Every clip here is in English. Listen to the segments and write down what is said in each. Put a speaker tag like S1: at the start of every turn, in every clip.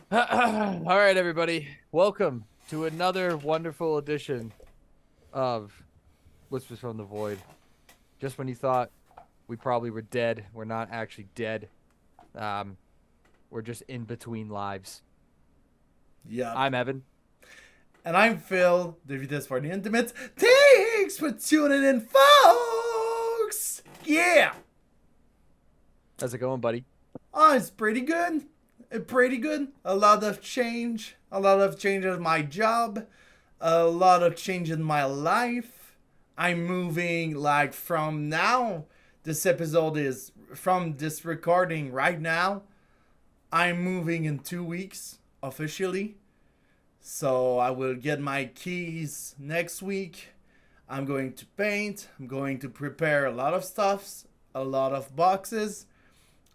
S1: All right, everybody. Welcome to another wonderful edition of Whispers from the Void. Just when you thought we probably were dead, we're not actually dead. Um, we're just in between lives.
S2: Yep.
S1: I'm Evan.
S2: And I'm Phil, the Vitas for the Intimates. Thanks for tuning in, folks! Yeah!
S1: How's it going, buddy?
S2: Oh, it's pretty good. Pretty good. A lot of change. A lot of change in my job. A lot of change in my life. I'm moving, like, from now. This episode is from this recording right now. I'm moving in 2 weeks, officially. So I will get my keys next week. I'm going to paint. I'm going to prepare a lot of stuffs, a lot of boxes.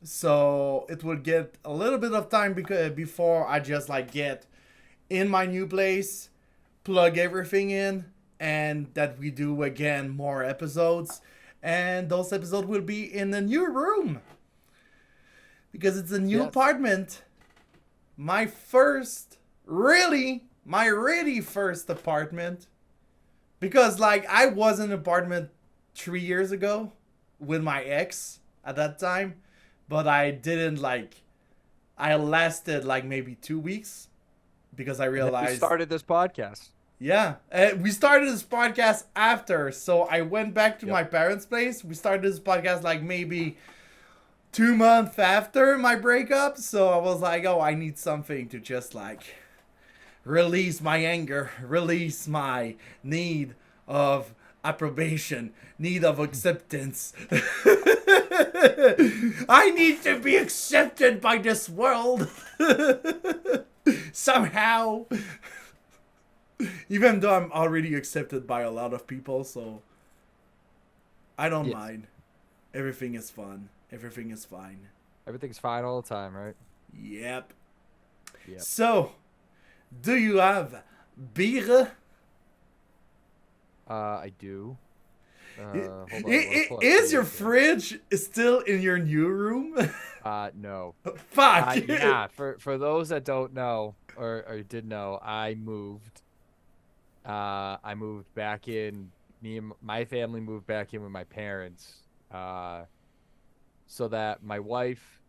S2: So it will get a little bit of time before I just like get in my new place, plug everything in, and that we do again more episodes. And those episodes will be in the new room because it's a new
S1: Yes.
S2: apartment. My really first apartment, because like I was in an apartment 3 years ago with my ex at that time, but I didn't like, I lasted like maybe 2 weeks because I
S1: And then we
S2: realized,
S1: started this podcast.
S2: yeah, we started this podcast after, so I went back to
S1: Yep.
S2: my parents' place. We started this podcast like maybe 2 months after my breakup, so I was like, oh, I need something to just like release my anger, release my need of approbation, need of acceptance. I need to be accepted by this world somehow. Even though I'm already accepted by a lot of people, so I don't
S1: Yes.
S2: mind. Everything is fun. Everything is fine.
S1: Everything's fine all the time, right?
S2: Yep.
S1: Yep.
S2: So, do you have beer?
S1: I do. Hold on.
S2: Is your fridge still in your new room?
S1: No.
S2: Fuck.
S1: Yeah. For those that don't know or did know, I moved. I moved back in. Me and my family moved back in with my parents, so that my wife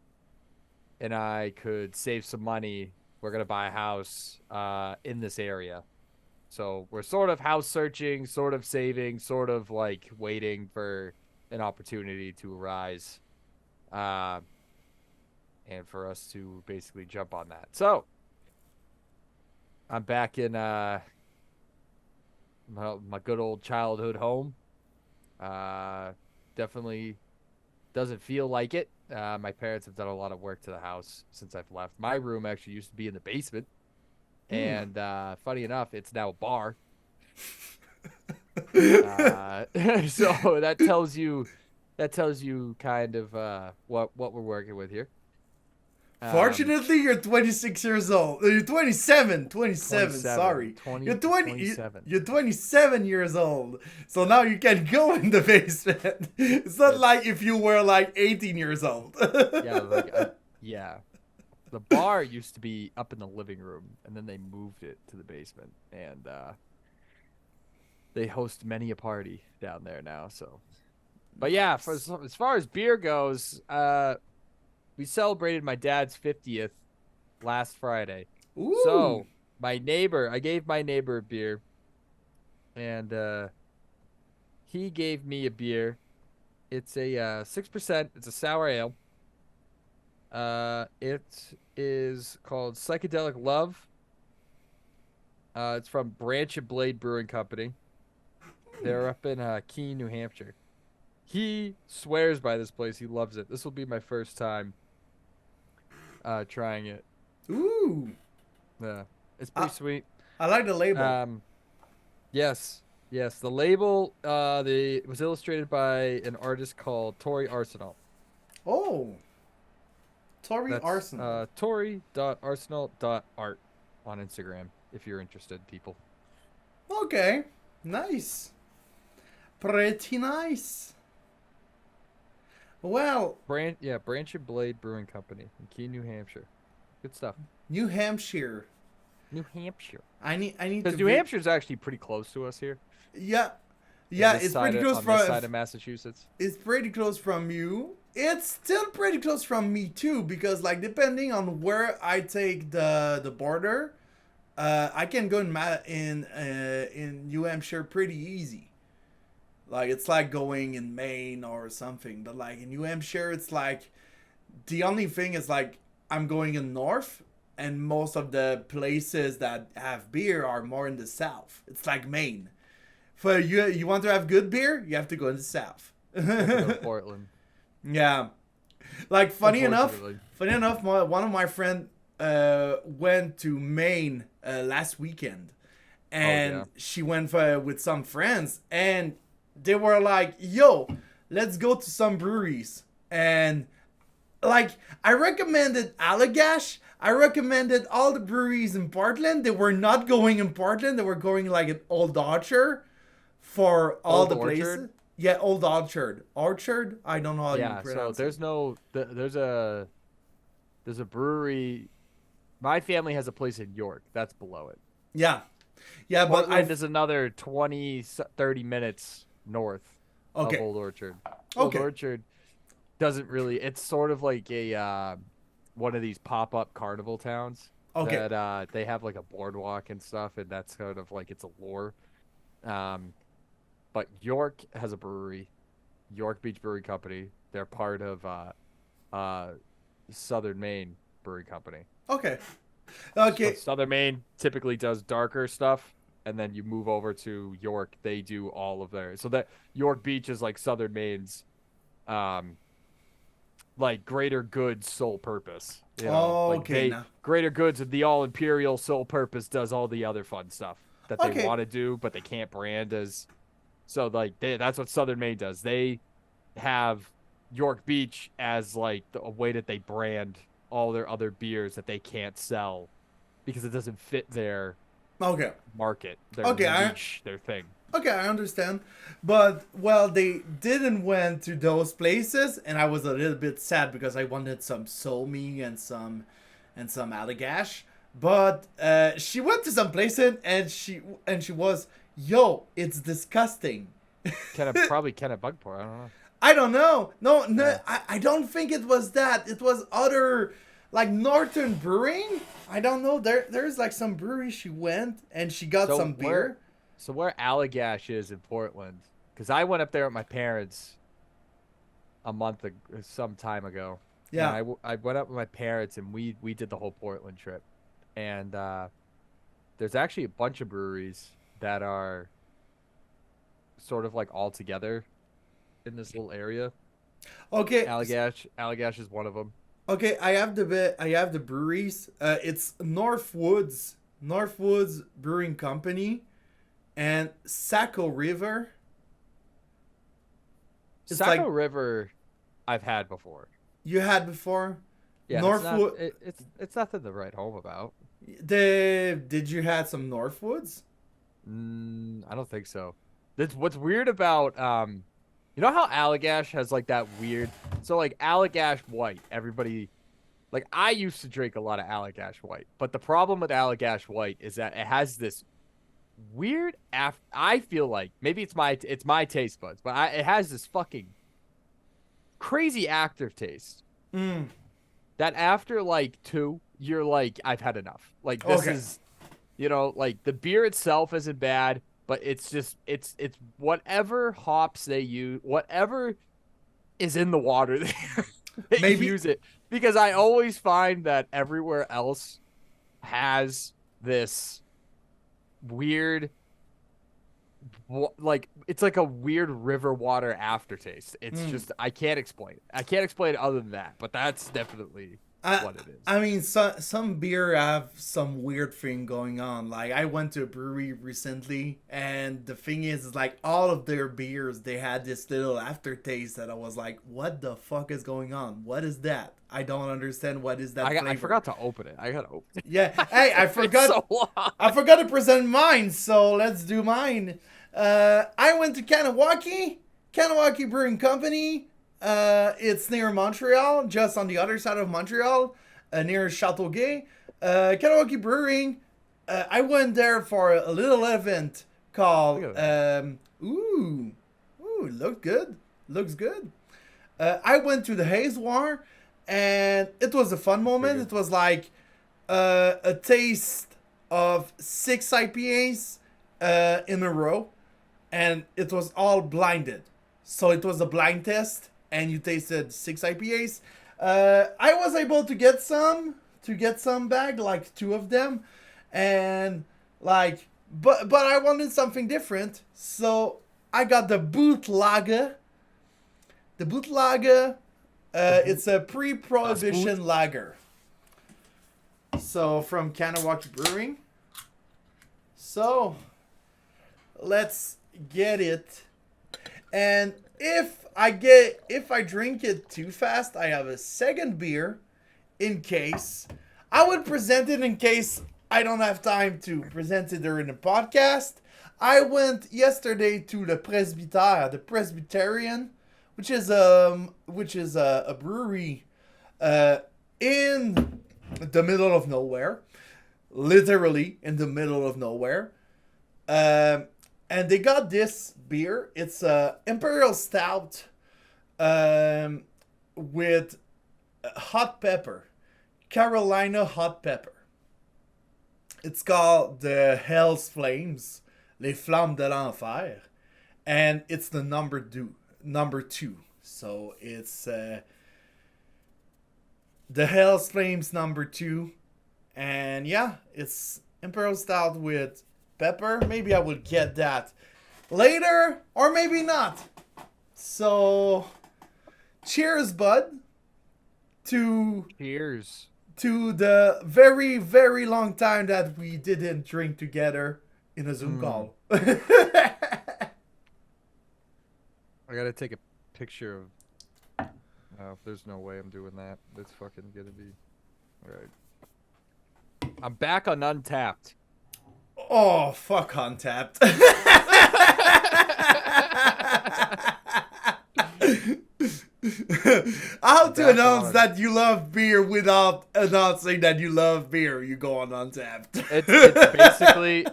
S1: and I could save some money. We're gonna buy a house in this area. So we're sort of house searching, sort of saving, sort of like waiting for an opportunity to arise, uh, and for us to basically jump on that. So I'm back in my good old childhood home. Uh, Definitely doesn't feel like it. My parents have done a lot of work to the house since I've left. My room actually used to be in the basement,
S2: Hmm.
S1: and funny enough, it's now a bar. So that tells you kind of what we're working with here. Um,
S2: Fortunately, you're 26 years old. You're 27. 27,
S1: 27,
S2: sorry. You're
S1: 20,
S2: 20.
S1: 27.
S2: You're 27 years old. So now you can go in the basement. It's not like
S1: It's
S2: if you were like 18 years old.
S1: yeah, yeah. The bar used to be up in the living room, and then they moved it to the basement, and they host many a party down there now. So, but yeah,
S2: Nice.
S1: as far as beer goes, we celebrated my dad's 50th last Friday.
S2: Ooh.
S1: So I gave my neighbor a beer, and he gave me a beer. It's a 6%. It's a sour ale. It is called Psychedelic Love. It's from Branch and Blade Brewing Company. They're up in Keene, New Hampshire. He swears by this place. He loves it. This will be my first time trying it.
S2: Ooh.
S1: Yeah, it's
S2: I,
S1: pretty sweet.
S2: I like the label.
S1: Um, yes, yes. The label, it was illustrated by an artist called Tori Arsenal.
S2: Oh. Tori
S1: That's
S2: Arsenal.
S1: tori.arsenal.art on Instagram if you're interested, people.
S2: Okay. Nice. Pretty nice. Well,
S1: Branch and Blade Brewing Company in Keene, New Hampshire. Good stuff.
S2: New Hampshire.
S1: New Hampshire.
S2: I need
S1: Because
S2: to.
S1: New Hampshire's actually pretty close to us here.
S2: Yeah, yeah. It's pretty close
S1: on
S2: from.
S1: this side of Massachusetts.
S2: It's pretty close from you. It's still pretty close from me too, because like depending on where I take the border, I can go in New Hampshire pretty easy. Like it's like going in Maine or something, but like in New Hampshire, it's like the only thing is like I'm going in north, and most of the places that have beer are more in the south. It's like Maine. For you want to have good beer, you have to go in the south.
S1: Go to Portland.
S2: Yeah, like funny enough,
S1: Unfortunately.
S2: one of my friend went to Maine last weekend, and she went with some friends, and they were like, "Yo, let's go to some breweries." And like I recommended Allagash, I recommended all the breweries in Portland. They were not going in Portland. They were going like an Old Orchard for all
S1: Old
S2: the
S1: Orchard?
S2: places. Yeah, Old Orchard. Orchard? I don't know how you pronounce
S1: so there's a brewery. My family has a place in York. That's below it.
S2: Yeah. Yeah, but
S1: Portland is another 20, 30 minutes north
S2: okay.
S1: of Old Orchard.
S2: Okay.
S1: Old Orchard doesn't really. It's sort of like a one of these pop-up carnival towns.
S2: Okay.
S1: That they have like a boardwalk and stuff, and that's kind of like it's a lore. But York has a brewery, York Beach Brewing Company. They're part of Southern Maine Brewing Company.
S2: Okay. Okay.
S1: So Southern Maine typically does darker stuff, and then you move over to York. They do all of their. So that York Beach is like Southern Maine's, like greater good sole purpose. You know?
S2: Oh,
S1: like
S2: okay.
S1: Greater goods of the all Imperial sole purpose does all the other fun stuff that they
S2: Okay.
S1: want to do, but they can't brand as. So like that's what Southern Maine does. They have York Beach as like a way that they brand all their other beers that they can't sell because it doesn't fit their
S2: Okay.
S1: market, their
S2: Okay,
S1: niche, their thing.
S2: Okay, I understand. But well, they didn't went to those places, and I was a little bit sad because I wanted some Somi and some Allagash. But she went to some places, and she was, yo, it's disgusting.
S1: Probably Kenneth Bugport. I don't know.
S2: I don't know. No,
S1: Yeah.
S2: I don't think it was that. It was other, like Northern Brewing. I don't know. There's like some brewery she went and she got some beer.
S1: So where Allagash is in Portland, because I went up there with my parents some time ago.
S2: Yeah.
S1: And I went up with my parents and we did the whole Portland trip, and there's actually a bunch of breweries that are sort of like all together in this little area.
S2: Okay.
S1: Allagash is one of them.
S2: Okay, I have the breweries. It's Northwoods Brewing Company, and Saco River. It's
S1: Saco
S2: like
S1: River, I've had before.
S2: you had before.
S1: Yeah,
S2: Northwood.
S1: it's nothing to write home about.
S2: Did you had some Northwoods?
S1: I don't think so. That's what's weird about you know how Allagash has like that weird. So like Allagash White, everybody. Like I used to drink a lot of Allagash White, but the problem with Allagash White is that it has this weird I feel like maybe it's my taste buds, but it has this fucking crazy aftertaste. That after like 2, you're like, I've had enough. Like this is, like the beer itself isn't bad, but it's just it's whatever hops they use, whatever is in the water they use it, because I always find that everywhere else has this weird, like it's like a weird river water aftertaste. It's just I can't explain it. I can't explain it other than that, but that's definitely what it is.
S2: I mean, some beer have some weird thing going on. Like I went to a brewery recently, and the thing is like all of their beers, they had this little aftertaste that I was like, what the fuck is going on? What is that? I don't understand. What is that flavor?
S1: I forgot to open it. I gotta open it.
S2: Yeah. Hey, I forgot. I forgot to present mine, so let's do mine. I went to Kahnawake Brewing Company. It's near Montreal, just on the other side of Montreal. near Châteauguay. Kahnawake Brewing. I went there for a little event called.
S1: Look at
S2: Ooh, look good. Looks good. I went to the Haze War, and it was a fun moment. It was like a taste of 6 IPAs in a row, and it was all blinded. So it was a blind test, and you tasted 6 IPAs. I was able to get some back, like 2 of them, and like, but I wanted something different, so I got the Bootlager. The Bootlager, it's a Pre-Prohibition Lager. So from Kahnawake Brewing. So let's get it. And if I drink it too fast, I have a second beer in case. I would present it in case I don't have time to present it during the podcast. I went yesterday to the Presbytère, the Presbyterian, which is a brewery in the middle of nowhere, literally in the middle of nowhere. And they got this beer. It's a Imperial Stout with hot pepper, Carolina hot pepper. It's called the Hell's Flames, Les Flammes De L'Enfer, and it's the number 2. So it's the Hell's Flames number 2, and yeah, it's Imperial Stout with pepper. Maybe I will get that later, or maybe not. So, cheers, bud.
S1: Cheers.
S2: To the very, very long time that we didn't drink together in a Zoom call.
S1: I gotta take a picture of. There's no way I'm doing that. It's fucking gonna be. All right. I'm back on Untappd.
S2: Oh, fuck Untappd. How to announce that you love beer without announcing that you love beer? You go on Untappd.
S1: It's basically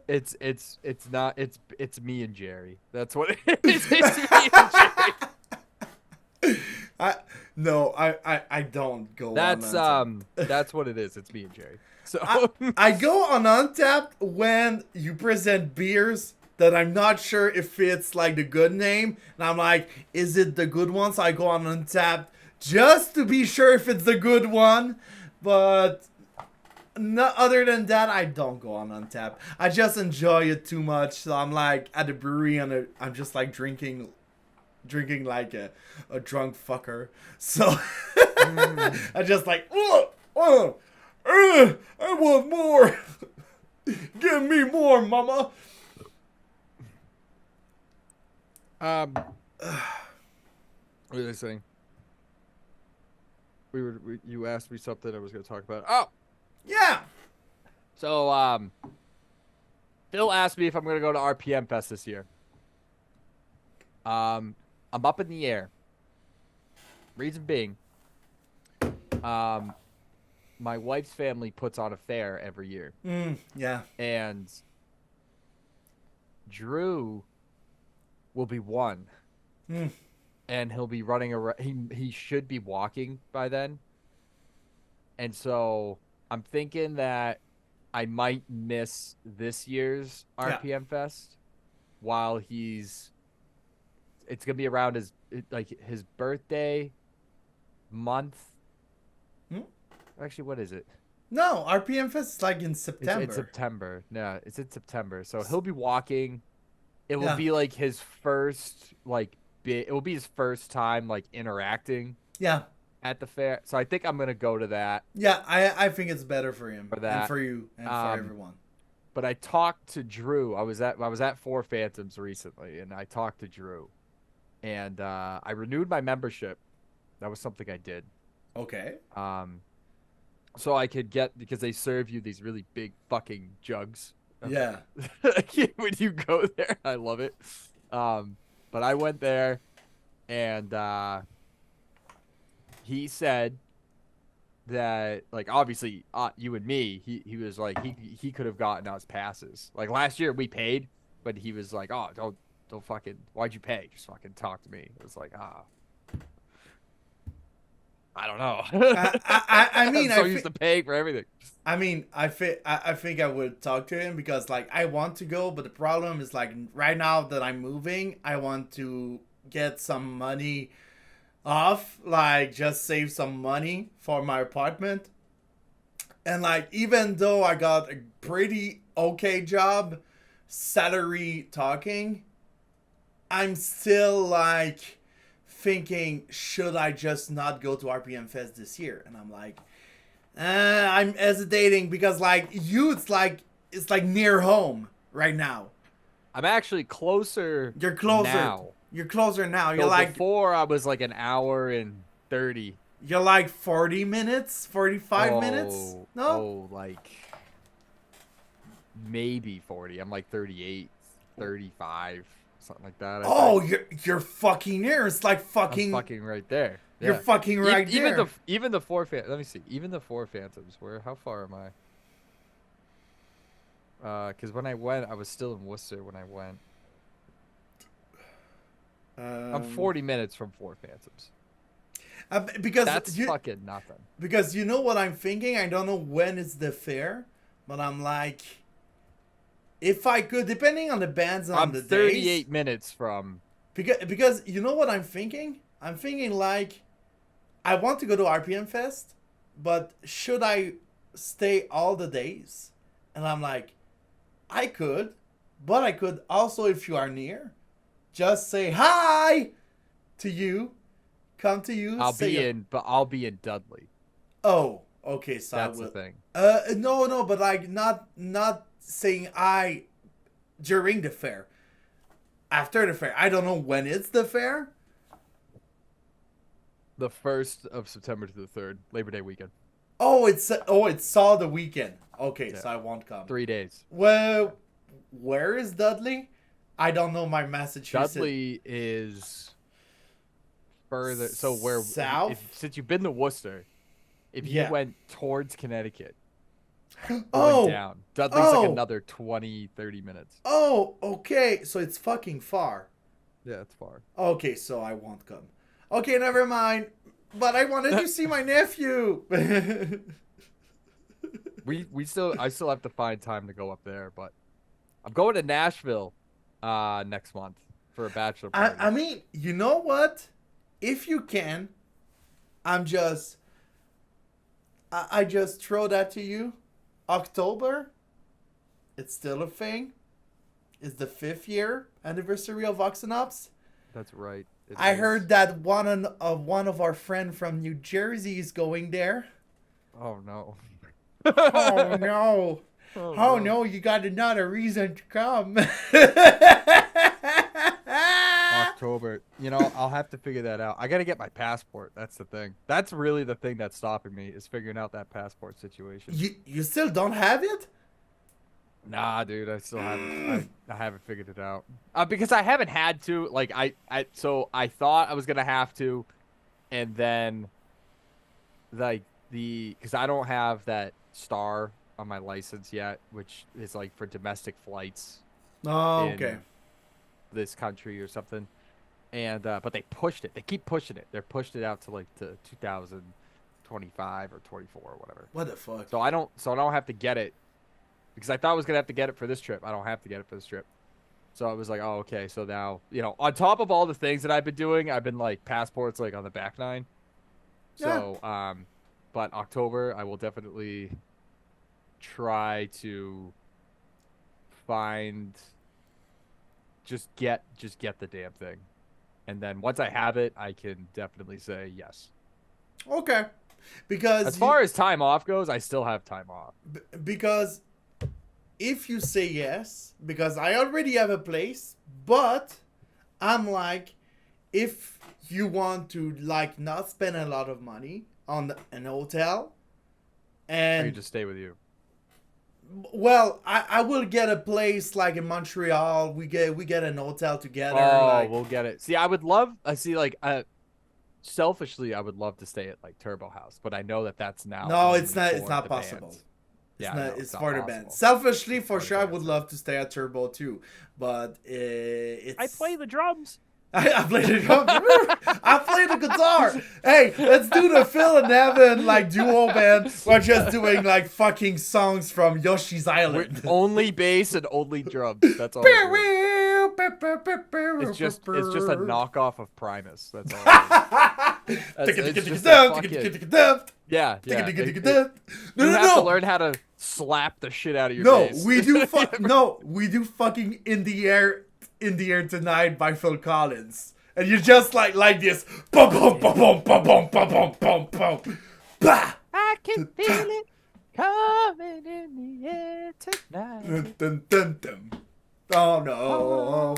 S1: it's me and Jerry. That's what it is. It's me and Jerry.
S2: I don't go on Untappd.
S1: That's what it is. It's me and Jerry. So
S2: I go on Untappd when you present beers that I'm not sure if it's like the good name, and I'm like, is it the good one? So I go on Untappd just to be sure if it's the good one. But other than that, I don't go on Untappd. I just enjoy it too much. So I'm like at the brewery and I'm just like drinking like a drunk fucker. So I just like, I want more. Give me more, mama.
S1: What was I saying? You asked me something I was going to talk about. Oh,
S2: yeah.
S1: So Phil asked me if I'm going to go to RPM Fest this year. I'm up in the air. Reason being, my wife's family puts on a fair every year.
S2: Yeah.
S1: And Drew will be 1. And he'll be running around. He should be walking by then. And so I'm thinking that I might miss this year's RPM Fest while it's going to be around his birthday month. Actually, what is it?
S2: No, RPM Fest is like in September.
S1: It's September. No, it's in September. So he'll be walking. It will be like his first it will be his first time interacting.
S2: Yeah.
S1: At the fair. So I think I'm gonna go to that.
S2: Yeah, I think it's better for him
S1: for that.
S2: And for you and for everyone.
S1: But I talked to Drew. I was at Four Phantoms recently, and I talked to Drew, and I renewed my membership. That was something I did.
S2: Okay.
S1: So I could get, because they serve you these really big fucking jugs.
S2: Yeah.
S1: When you go there, I love it. But I went there, and he said that like obviously you and me, he was like he could have gotten us passes. Like last year we paid, but he was like, oh, don't fucking, why'd you pay? Just fucking talk to me. It was like, I don't know.
S2: I
S1: I'm
S2: mean,
S1: so used to paying for everything.
S2: I mean, I think I would talk to him because like I want to go, but the problem is like right now that I'm moving, I want to get some money off, like just save some money for my apartment. And like even though I got a pretty okay job, salary talking, I'm still like thinking, should I just not go to RPM Fest this year? And I'm like, I'm hesitating because like you, it's like near home right now.
S1: I'm actually closer
S2: You're closer.
S1: now.
S2: You're closer now.
S1: So before I was like an hour and 30.
S2: You're like 40 minutes, 45 minutes. No.
S1: Oh, like maybe 40. I'm like 38, 35, something like that.
S2: Oh, you're fucking near. It's like fucking.
S1: I'm fucking right there. Yeah.
S2: You're fucking right there.
S1: Even the four let me see. Even the four Phantoms. How far am I? Because when I went, I was still in Worcester when I went. I'm 40 minutes from four Phantoms.
S2: Because
S1: that's fucking nothing.
S2: Because you know what I'm thinking? I don't know when is the fair, but I'm like, if I could, depending on the bands and on the days. I'm
S1: 38 minutes from.
S2: Because you know what I'm thinking? I'm thinking like, I want to go to RPM Fest, but should I stay all the days? And I'm like, I could, but I could also, if you are near, just say hi to you. Come to you.
S1: I'll be in Dudley.
S2: Oh, okay. So
S1: that's the thing.
S2: No, but like not saying I during the fair. After the fair, I don't know when it's the fair.
S1: The 1st of September to the 3rd, Labor Day weekend.
S2: It's all the weekend. Okay, yeah. So I won't come.
S1: 3 days.
S2: Well, where is Dudley? I don't know my Massachusetts.
S1: Dudley is further. So where
S2: south?
S1: Since you've been to Worcester, if you went towards Connecticut,
S2: going
S1: down, Dudley's like another 20, 30 minutes.
S2: Oh, okay. So it's fucking far.
S1: Yeah, it's far.
S2: Okay, so I won't come. Okay, never mind. But I wanted to see my nephew.
S1: I still have to find time to go up there, but I'm going to Nashville next month for a bachelor party.
S2: I mean, you know what? If you can, I just throw that to you. October, it's still a thing. It's the 5th year anniversary of VOX&HOPS.
S1: That's right.
S2: I heard that one of our friend from New Jersey is going there.
S1: Oh no.
S2: Oh no. Oh no, you got another reason to come.
S1: October. You know, I'll have to figure that out. I got to get my passport. That's the thing. That's really the thing that's stopping me, is figuring out that passport situation.
S2: You still don't have it?
S1: Nah, dude, I still haven't. I haven't figured it out. Because I haven't had to. Like, so I thought I was gonna have to, and then, like because I don't have that star on my license yet, which is like for domestic flights.
S2: Oh, okay.
S1: This country or something, and but they pushed it. They keep pushing it. They're pushed it out to like to 2025 or 24 or whatever.
S2: What the fuck?
S1: So I don't have to get it. Because I thought I was going to have to get it for this trip. I don't have to get it for this trip. So I was like, oh, okay. So now, on top of all the things that I've been doing, I've been like passports like on the back nine. So, but October, I will definitely try to just get the damn thing. And then once I have it, I can definitely say yes.
S2: Okay. Because
S1: as far as time off goes, I still have time off.
S2: Because if you say yes, because I already have a place, but I'm like, if you want to like not spend a lot of money on an hotel, and
S1: or you just stay with you.
S2: Well, I will get a place like in Montreal. We get an hotel together.
S1: Oh,
S2: like,
S1: we'll get it. See, I would love. selfishly, I would love to stay at like Turbo House, but I know that that's now.
S2: No, it's
S1: only
S2: not. It's
S1: for
S2: not
S1: the
S2: possible.
S1: bands.
S2: It's
S1: Yeah,
S2: not.
S1: no,
S2: It's
S1: not
S2: for the
S1: possible.
S2: band. Selfishly,
S1: It's
S2: for
S1: the
S2: sure, I
S1: bands.
S2: would love to stay at Turbo too, but it's.
S1: I play the drums.
S2: I play the drums. I play the guitar. Hey, let's do the Phil and Evan like duo band. We're just doing like fucking songs from Yoshi's Island.
S1: Only bass and only drums. That's all. We're doing. It's just a knockoff of Primus. That's all. It's just a fucking, yeah.
S2: You
S1: You have to learn how to slap the shit out of your bass.
S2: we do fucking In the Air Tonight by Phil Collins. And you just like this. Bum bum bum bum bum bum bum bum bum bum. Bah!
S1: I can feel it coming in the air tonight.
S2: Dun, dun, dun. Oh no.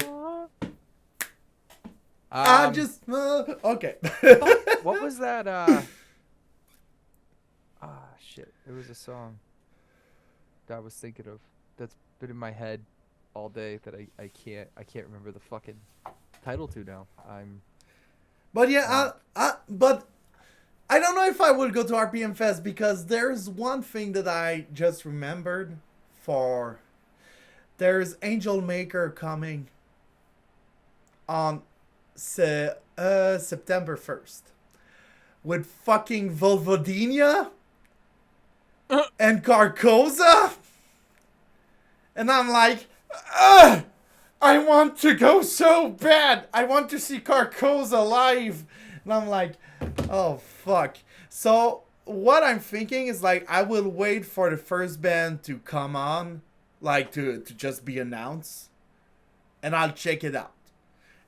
S2: I just okay.
S1: What was that? Shit! It was a song that I was thinking of that's been in my head all day that I can't remember the fucking title to now.
S2: But yeah, but I don't know if I will go to RPM Fest because there's one thing that I just remembered. There's Angel Maker coming on September 1st with fucking Volvodinia and Carcosa, and I'm like, I want to go so bad. I want to see Carcosa live, and I'm like, oh fuck. So what I'm thinking is like I will wait for the first band to come on, like to just be announced, and I'll check it out.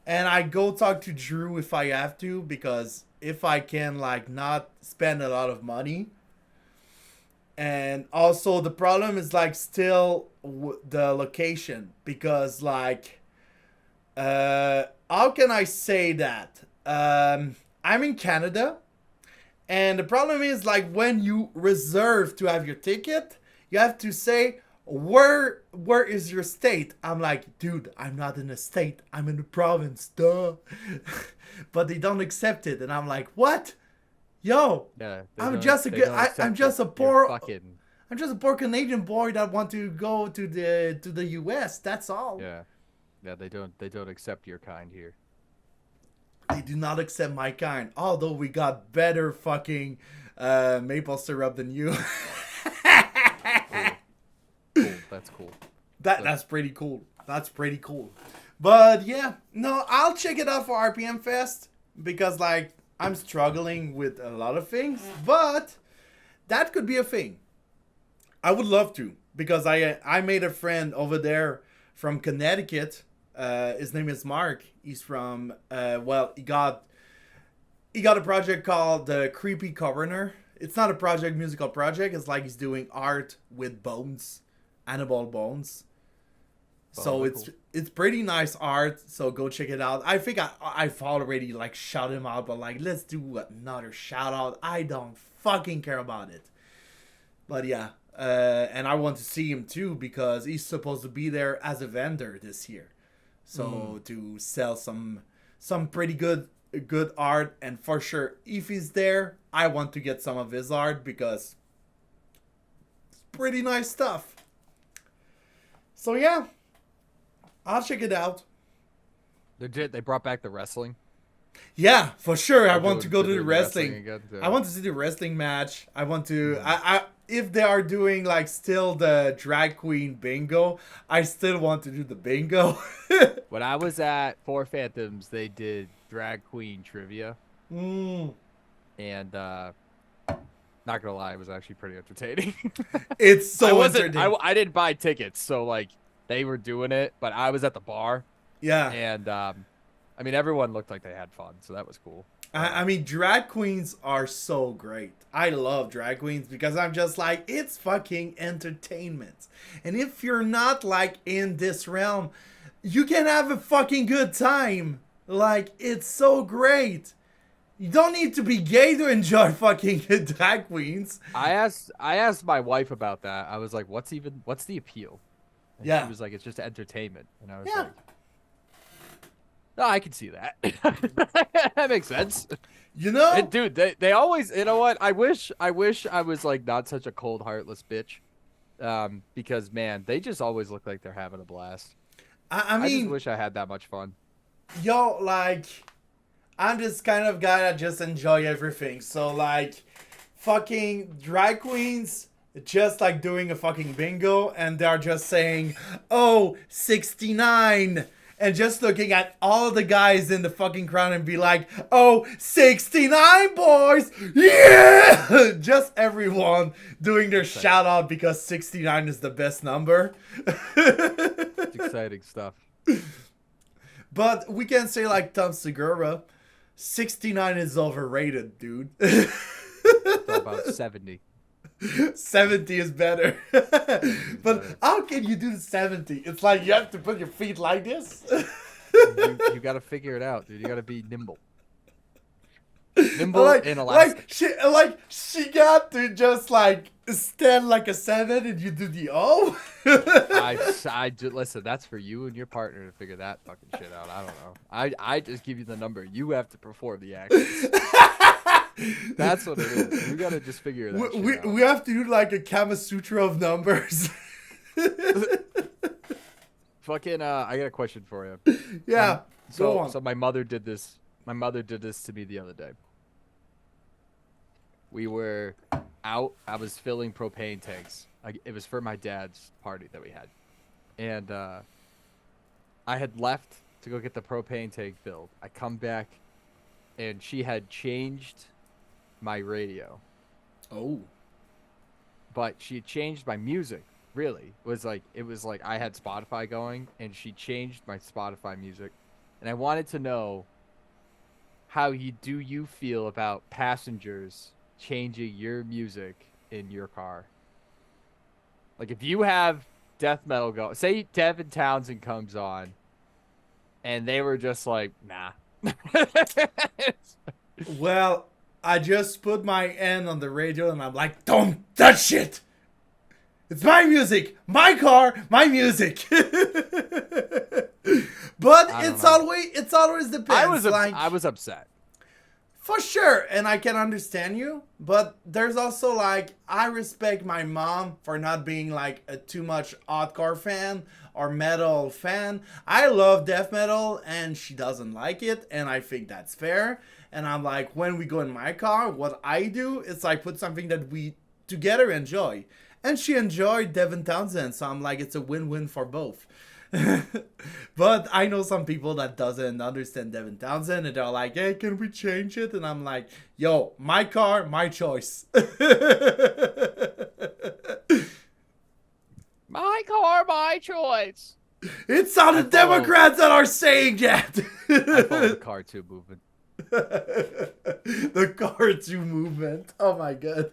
S2: And I go talk to Drew if I have to, because if I can like not spend a lot of money. And also the problem is like still the location, because like how can I say that? I'm in Canada, and the problem is like when you reserve to have your ticket, you have to say where is your state? I'm like, dude, I'm not in a state, I'm in the province, duh. But they don't accept it, and I'm like, what? Yo,
S1: Yeah,
S2: I'm just a poor Canadian boy that want to go to the US. That's all.
S1: Yeah, they don't accept your kind here.
S2: They do not accept my kind. Although we got better fucking maple syrup than you.
S1: Cool. That's cool.
S2: That's pretty cool. That's pretty cool. But yeah, no, I'll check it out for RPM Fest because like I'm struggling with a lot of things, but that could be a thing. I would love to, because I made a friend over there from Connecticut. His name is Mark. He's from he got a project called the Creepy Coroner. It's not a musical project. It's like he's doing art with bones, animal bones. So it's pretty nice art. So go check it out. I think I've already like shout him out, but like let's do another shout out. I don't fucking care about it. But yeah, and I want to see him too because he's supposed to be there as a vendor this year. So to sell some pretty good art, and for sure if he's there, I want to get some of his art because it's pretty nice stuff. So yeah. I'll check it out.
S1: They brought back the wrestling.
S2: Yeah, for sure. I want to go to the wrestling.
S1: Again,
S2: I want to see the wrestling match. I want to. I if they are doing like still the drag queen bingo, I still want to do the bingo.
S1: When I was at Four Phantoms, they did drag queen trivia, and not gonna lie, it was actually pretty entertaining.
S2: It's so entertaining.
S1: I didn't buy tickets, so like. They were doing it, but I was at the bar.
S2: Yeah.
S1: And, I mean, everyone looked like they had fun, so that was cool.
S2: I mean, drag queens are so great. I love drag queens because I'm just like, it's fucking entertainment. And if you're not, like, in this realm, you can have a fucking good time. Like, it's so great. You don't need to be gay to enjoy fucking drag queens.
S1: I asked my wife about that. I was like, what's the appeal? And she was like, it's just entertainment. And I was like, No, I can see that. That makes sense.
S2: You know?
S1: And dude, they always, you know what? I wish I was like not such a cold, heartless bitch. Because man, they just always look like they're having a blast.
S2: I
S1: I just
S2: mean,
S1: wish I had that much fun.
S2: yo, like, I'm this kind of guy that just enjoy everything. So, like, fucking drag queens just like doing a fucking bingo and they're just saying, oh, 69. And just looking at all the guys in the fucking crowd and be like, oh, 69, boys! Yeah! Just everyone doing their shout out because 69 is the best number.
S1: It's exciting stuff.
S2: But we can say like Tom Segura, 69 is overrated, dude.
S1: It's all about 70.
S2: 70 is better. But how can you do the 70? It's like you have to put your feet like this.
S1: You got to figure it out, dude. You got to be nimble. Nimble and elastic.
S2: She got to just like stand like a 7 and you do the O.
S1: Listen, that's for you and your partner to figure that fucking shit out. I don't know. I just give you the number. You have to perform the actions. That's what it is. You gotta just figure that shit out.
S2: We have to do like a Kama Sutra of numbers.
S1: Fucking, I got a question for you.
S2: Yeah. Go on.
S1: So my mother did this. My mother did this to me the other day. We were out. I was filling propane tanks. It was for my dad's party that we had, and I had left to go get the propane tank filled. I come back, and she had changed my radio.
S2: Oh.
S1: But she had changed my music. Really, it was like I had Spotify going, and she changed my Spotify music, and I wanted to know how you feel about passengers changing your music in your car. Like if you have death metal go, say Devin Townsend comes on, and they were just like, nah.
S2: Well, I just put my hand on the radio and I'm like, don't touch it. It's my music, my car, my music. But it's always depends.
S1: I was upset.
S2: For sure, and I can understand you, but there's also like I respect my mom for not being like a too much hardcore fan or metal fan. I love death metal and she doesn't like it, and I think that's fair. And I'm like, when we go in my car, what I do is I put something that we together enjoy. And she enjoyed Devin Townsend, so I'm like, it's a win-win for both. But I know some people that doesn't understand Devin Townsend and they're like, hey, can we change it? And I'm like, yo, my car, my choice.
S1: My car, my choice.
S2: It's not the Democrats that are saying that.
S1: I follow the car too movement.
S2: The car too movement. Oh my god.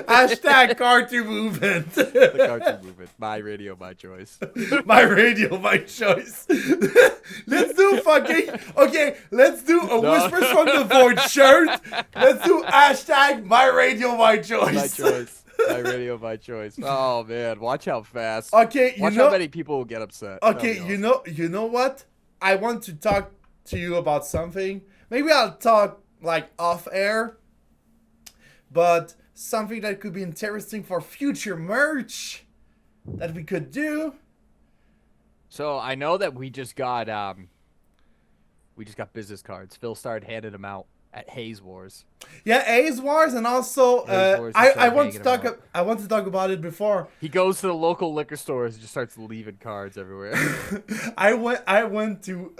S2: Hashtag car to movement.
S1: The cartoon movement. My radio, my choice.
S2: My radio, my choice. Let's do let's do a Whispers from the Void shirt. Let's do hashtag my radio, my choice.
S1: My choice. My radio, my choice. Oh man, watch how fast.
S2: Okay,
S1: watch how many people will get upset.
S2: Okay, you know what? I want to talk to you about something. Maybe I'll talk like off air. But something that could be interesting for future merch that we could do.
S1: So I know that we just got business cards. Phil started handing them out at Haze Wars.
S2: Yeah, Haze Wars, and also I want to talk about it before.
S1: He goes to the local liquor stores and just starts leaving cards everywhere.
S2: I went to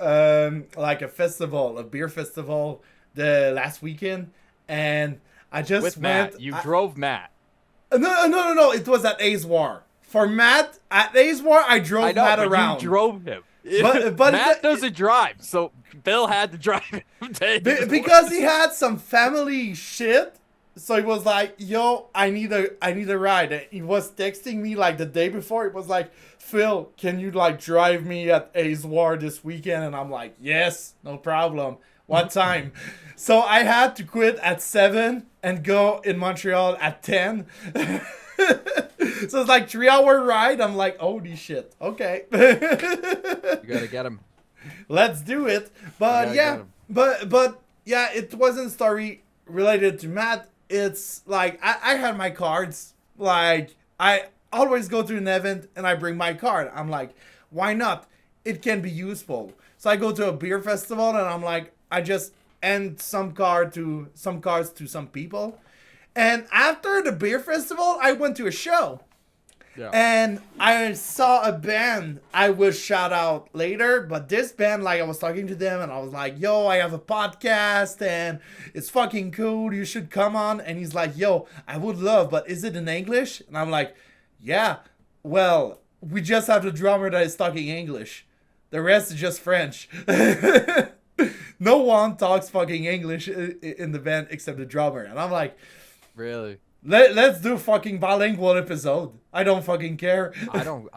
S2: like a beer festival the last weekend, and I just
S1: with
S2: went.
S1: Matt. You drove Matt.
S2: No. It was at Haze War. For Matt, at Haze War, I drove Matt around.
S1: You drove him.
S2: But
S1: Matt doesn't drive, so Bill had to drive him.
S2: Because he had some family shit. So he was like, yo, I need a ride. And he was texting me like the day before. It was like, Phil, can you like drive me at Haze War this weekend? And I'm like, yes, no problem. What time? So I had to quit at 7 and go in Montreal at 10. So it's like 3-hour ride. I'm like, holy shit. Okay.
S1: You gotta get him.
S2: Let's do it. But yeah, but yeah, it wasn't a story related to Matt. It's like I had my cards. Like I always go to an event and I bring my card. I'm like, why not? It can be useful. So I go to a beer festival and I'm like, I just hand some cards to some people. And after the beer festival, I went to a show.
S1: Yeah.
S2: And I saw a band I will shout out later, but this band, like I was talking to them and I was like, yo, I have a podcast and it's fucking cool. You should come on. And he's like, yo, I would love, but is it in English? And I'm like, yeah, well, we just have the drummer that is talking English. The rest is just French. No one talks fucking English in the band except the drummer. And I'm like,
S1: really?
S2: Let's do fucking bilingual episode. I don't fucking care.
S1: I don't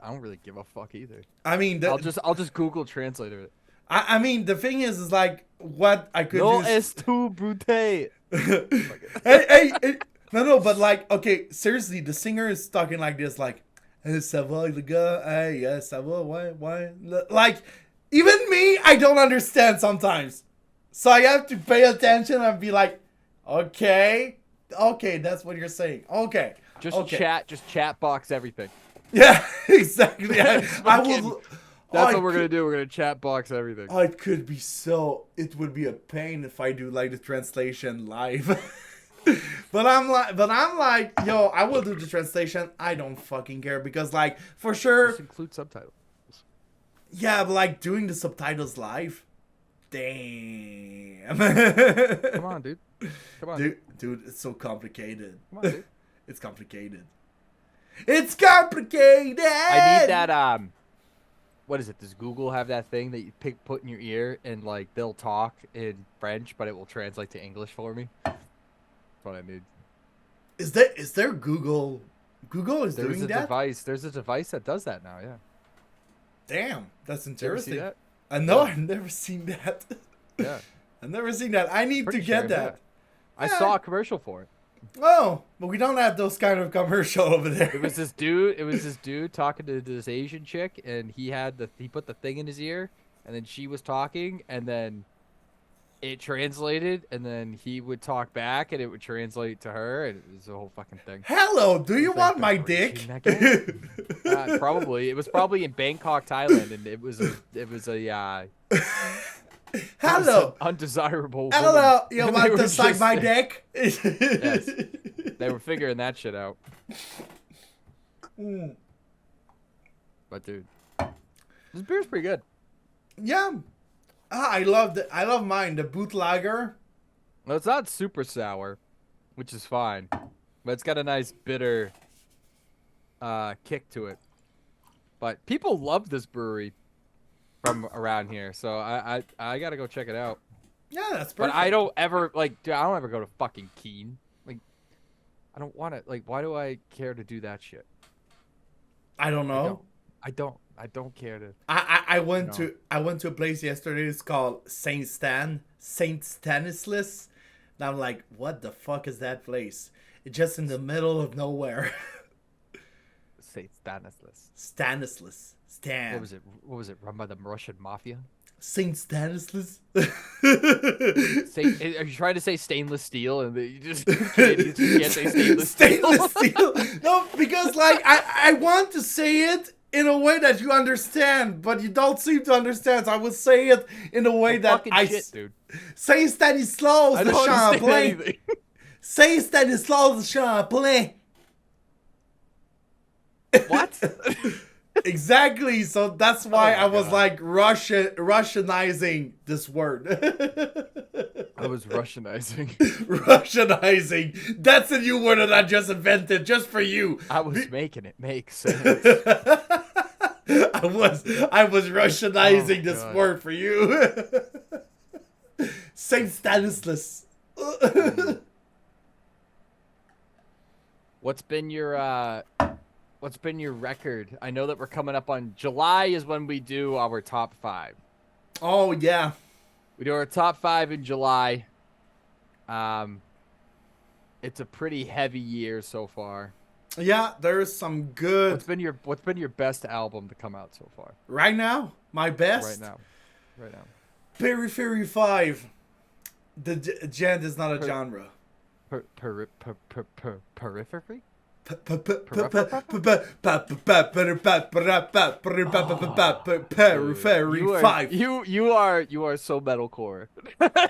S1: really give a fuck either.
S2: I mean,
S1: I'll just Google Translate it.
S2: I mean, the thing is like what I could
S1: No
S2: do.
S1: es tu brute.
S2: hey, no, but like, okay, seriously, the singer is talking like this, like, hey, ça va, les gars? Hey, yeah, ça va, why? Like, even me, I don't understand sometimes. So I have to pay attention and be like, okay, that's what you're saying. Okay.
S1: Just chat box everything.
S2: Yeah, exactly. I will.
S1: That's what we're gonna do. We're gonna chat box everything.
S2: Oh, it would be a pain if I do like the translation live. but I'm like, yo, I will do the translation. I don't fucking care because, like, for sure.
S1: Just include subtitles.
S2: Yeah, but like doing the subtitles live. Damn.
S1: Come on, dude. Come on,
S2: dude. It's so complicated.
S1: Come on, dude.
S2: It's complicated. It's complicated.
S1: I need that. What is it? Does Google have that thing that you put in your ear and like they'll talk in French, but it will translate to English for me? That's what I need.
S2: Is there Google? Google is doing that.
S1: There's a device that does that now. Yeah.
S2: Damn, that's interesting.
S1: You ever see that?
S2: I know. Yeah. I've never seen that.
S1: Yeah.
S2: I've never seen that. I need to get that.
S1: Yeah. I saw a commercial for it.
S2: Oh, but we don't have those kind of commercial over there.
S1: It was this dude talking to this Asian chick, and he put the thing in his ear, and then she was talking, and then it translated, and then he would talk back, and it would translate to her, and it was a whole fucking thing.
S2: Hello, do you want my dick?
S1: Probably. It was probably in Bangkok, Thailand, and it was a
S2: hello,
S1: undesirable.
S2: Hello, you want to suck my dick?
S1: Yes, they were figuring that shit out. But dude, this beer's pretty good.
S2: Yeah, I love mine. The Bootlager.
S1: Well, it's not super sour, which is fine, but it's got a nice bitter kick to it. But people love this brewery from around here, so I gotta go check it out.
S2: Yeah, that's perfect.
S1: But I don't ever go to fucking Keene. Like, I don't want to. Like, why do I care to do that shit?
S2: I don't know.
S1: I don't care to.
S2: I went to a place yesterday. It's called Saint Stanislas. And I'm like, what the fuck is that place? It's just in the middle of nowhere.
S1: Saint Stanislas.
S2: Stanislas. Stan.
S1: What was it? Run by the Russian mafia?
S2: Saint Stanislas.
S1: Are you trying to say stainless steel and you just can't say stainless steel?
S2: Stainless steel. No, because like I want to say it in a way that you understand, but you don't seem to understand. So I would say it in a way that
S1: dude.
S2: Saint Stanislas de Champlain. Saint Stanislas de Champlain.
S1: What?
S2: Exactly. So that's why I was like Russianizing this word.
S1: I was Russianizing.
S2: Russianizing. That's a new word that I just invented just for you.
S1: I was making it make sense.
S2: I was Russianizing this word for you. Saint Stanislas.
S1: What's been your record? I know that we're coming up on July is when we do our top 5.
S2: Oh yeah.
S1: We do our top 5 in July. It's a pretty heavy year so far.
S2: Yeah, there's some good.
S1: What's been your best album to come out so far?
S2: Right now, my best.
S1: Right now. Right now.
S2: Periphery 5. The gent is not a
S1: Per,
S2: genre.
S1: Periphery?
S2: Periphery 5.
S1: You are so metalcore.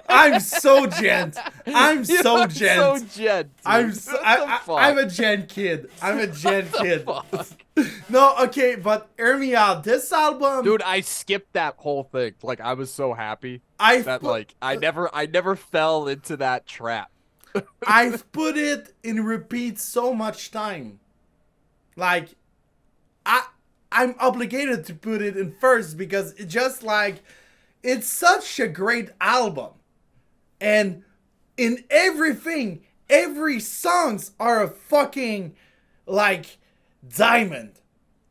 S2: I'm so gent. I'm so gent.
S1: So gent.
S2: I'm a gent kid. I'm a gent kid.
S1: Fuck?
S2: No, okay, but hear me out. This album,
S1: Dude, I skipped that whole thing. Like I was so happy
S2: I've
S1: that
S2: put,
S1: like I never fell into that trap.
S2: I've put it in repeat so much time. Like, I'm obligated to put it in first because it just like it's such a great album, and in everything, every songs are a fucking like diamond.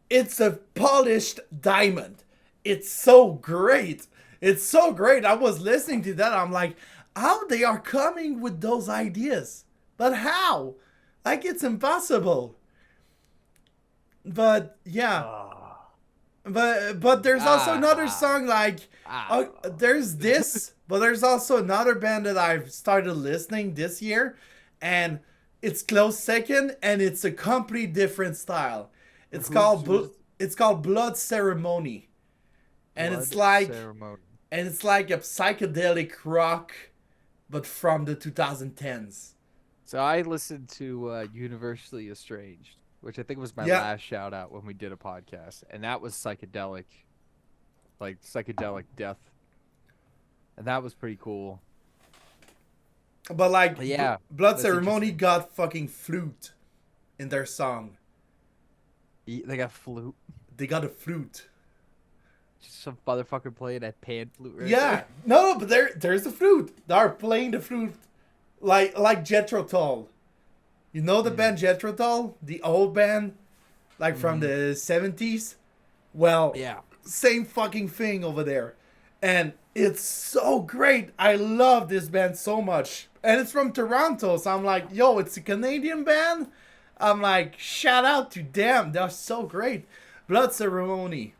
S2: It's a polished diamond. It's so great. It's so great. I was listening to that. I'm like, how they are coming with those ideas? But how? Like, it's impossible. But yeah. But there's also another song like there's this, but there's also another band that I've started listening this year, and it's close second, and it's a complete different style. It's called Blood Ceremony, and it's like a psychedelic rock, but from the 2010s.
S1: So I listened to Universally Estranged, which I think was my last shout out when we did a podcast, and that was psychedelic death, and that was pretty cool.
S2: But like, Blood Ceremony
S1: interesting.
S2: got fucking flute in their song.
S1: They got flute.
S2: They got a flute.
S1: Just some motherfucker playing that pan flute. Right
S2: Yeah,
S1: there.
S2: no, but there's the flute. They're playing the flute, like Jethro Tull. You know the band Jethro Tull, the old band, like from the 70s. Well,
S1: Yeah.
S2: same fucking thing over there, and it's so great. I love this band so much, and it's from Toronto. So I'm like, yo, it's a Canadian band. I'm like, shout out to them. They're so great. Blood Ceremony.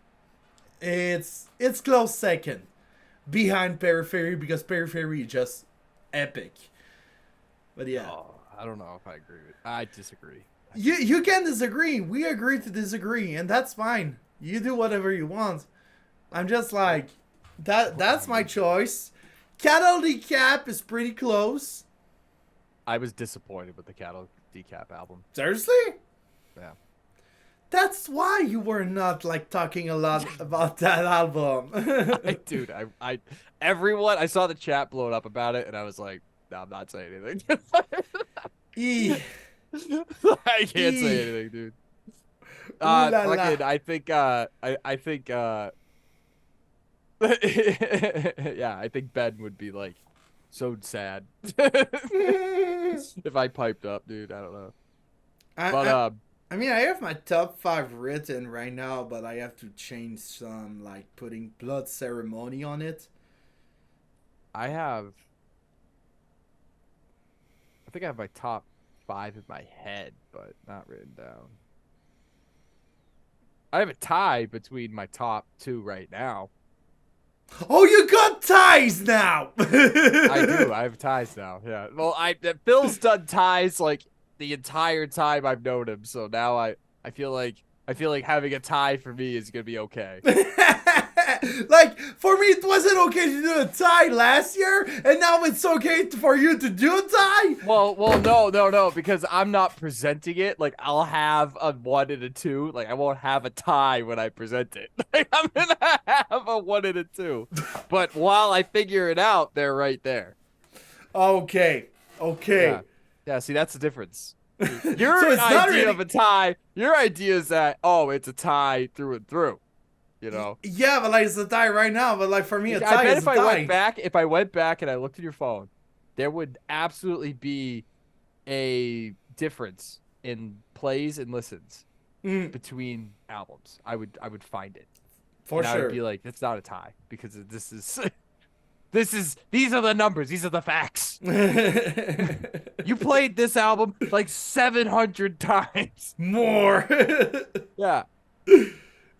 S2: It's close second, behind Periphery, because Periphery is just epic. But yeah.
S1: Oh, I don't know if I agree with. I disagree.
S2: You can disagree. We agree to disagree, and that's fine. You do whatever you want. I'm just like that's my choice. Cattle Decap is pretty close.
S1: I was disappointed with the Cattle Decap album.
S2: Seriously?
S1: Yeah.
S2: That's why you were not like talking a lot about that album.
S1: Dude, I everyone I saw the chat blowing up about it, and I was like, no, I'm not saying anything. I can't say anything, dude. Fucking, I think yeah, I think Ben would be like so sad if I piped up, dude. I don't know.
S2: I mean, I have my top 5 written right now, but I have to change some, like putting Blood Ceremony on it.
S1: I think I have my top 5 in my head, but not written down. I have a tie between my top 2 right now.
S2: Oh, you got ties now.
S1: I do. I have ties now. Yeah. Well, Phil's done ties like the entire time I've known him, so now I feel like having a tie for me is gonna be okay.
S2: Like, for me, it wasn't okay to do a tie last year, and now it's okay for you to do a tie?
S1: Well, no, because I'm not presenting it. Like, I'll have a 1 and a 2. Like, I won't have a tie when I present it. Like, I'm gonna have a 1 and a 2. But while I figure it out, they're right there.
S2: Okay.
S1: Yeah, see, that's the difference. Your
S2: So it's not
S1: idea
S2: really...
S1: of a tie, your idea is that, oh, it's a tie through and through. You know?
S2: Yeah, but like it's a tie right now. But like for me, a tie
S1: I bet
S2: is a tie.
S1: if I went back and I looked at your phone, there would absolutely be a difference in plays and listens between albums. I would find it.
S2: For
S1: and
S2: sure.
S1: I would be like, it's not a tie because this is These are the numbers. These are the facts. You played this album like 700 times.
S2: More.
S1: Yeah.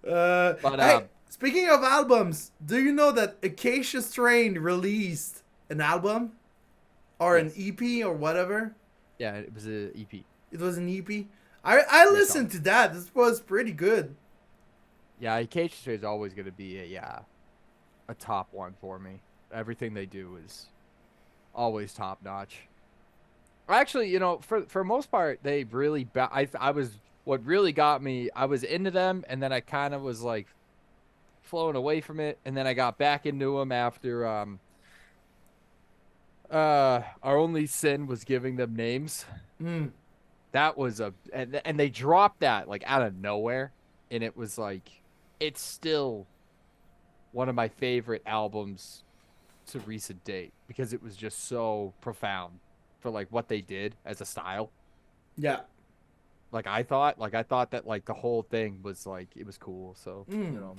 S1: But
S2: Hey, speaking of albums, do you know that Acacia Strain released an album or an EP or whatever?
S1: yeah, it was a EP.
S2: It was an EP. I listened to that. This was pretty good.
S1: Yeah, Acacia Strain is always going to be a top one for me. Everything they do is always top notch. Actually, you know, for most part, they really. I was what really got me. I was into them, and then I kind of was like flowing away from it, and then I got back into them after our only sin was giving them names.
S2: Mm.
S1: That was and they dropped that like out of nowhere, and it was like it's still one of my favorite albums to recent date because it was just so profound for like what they did as a style.
S2: Yeah.
S1: I thought that like the whole thing was like it was cool. So you know,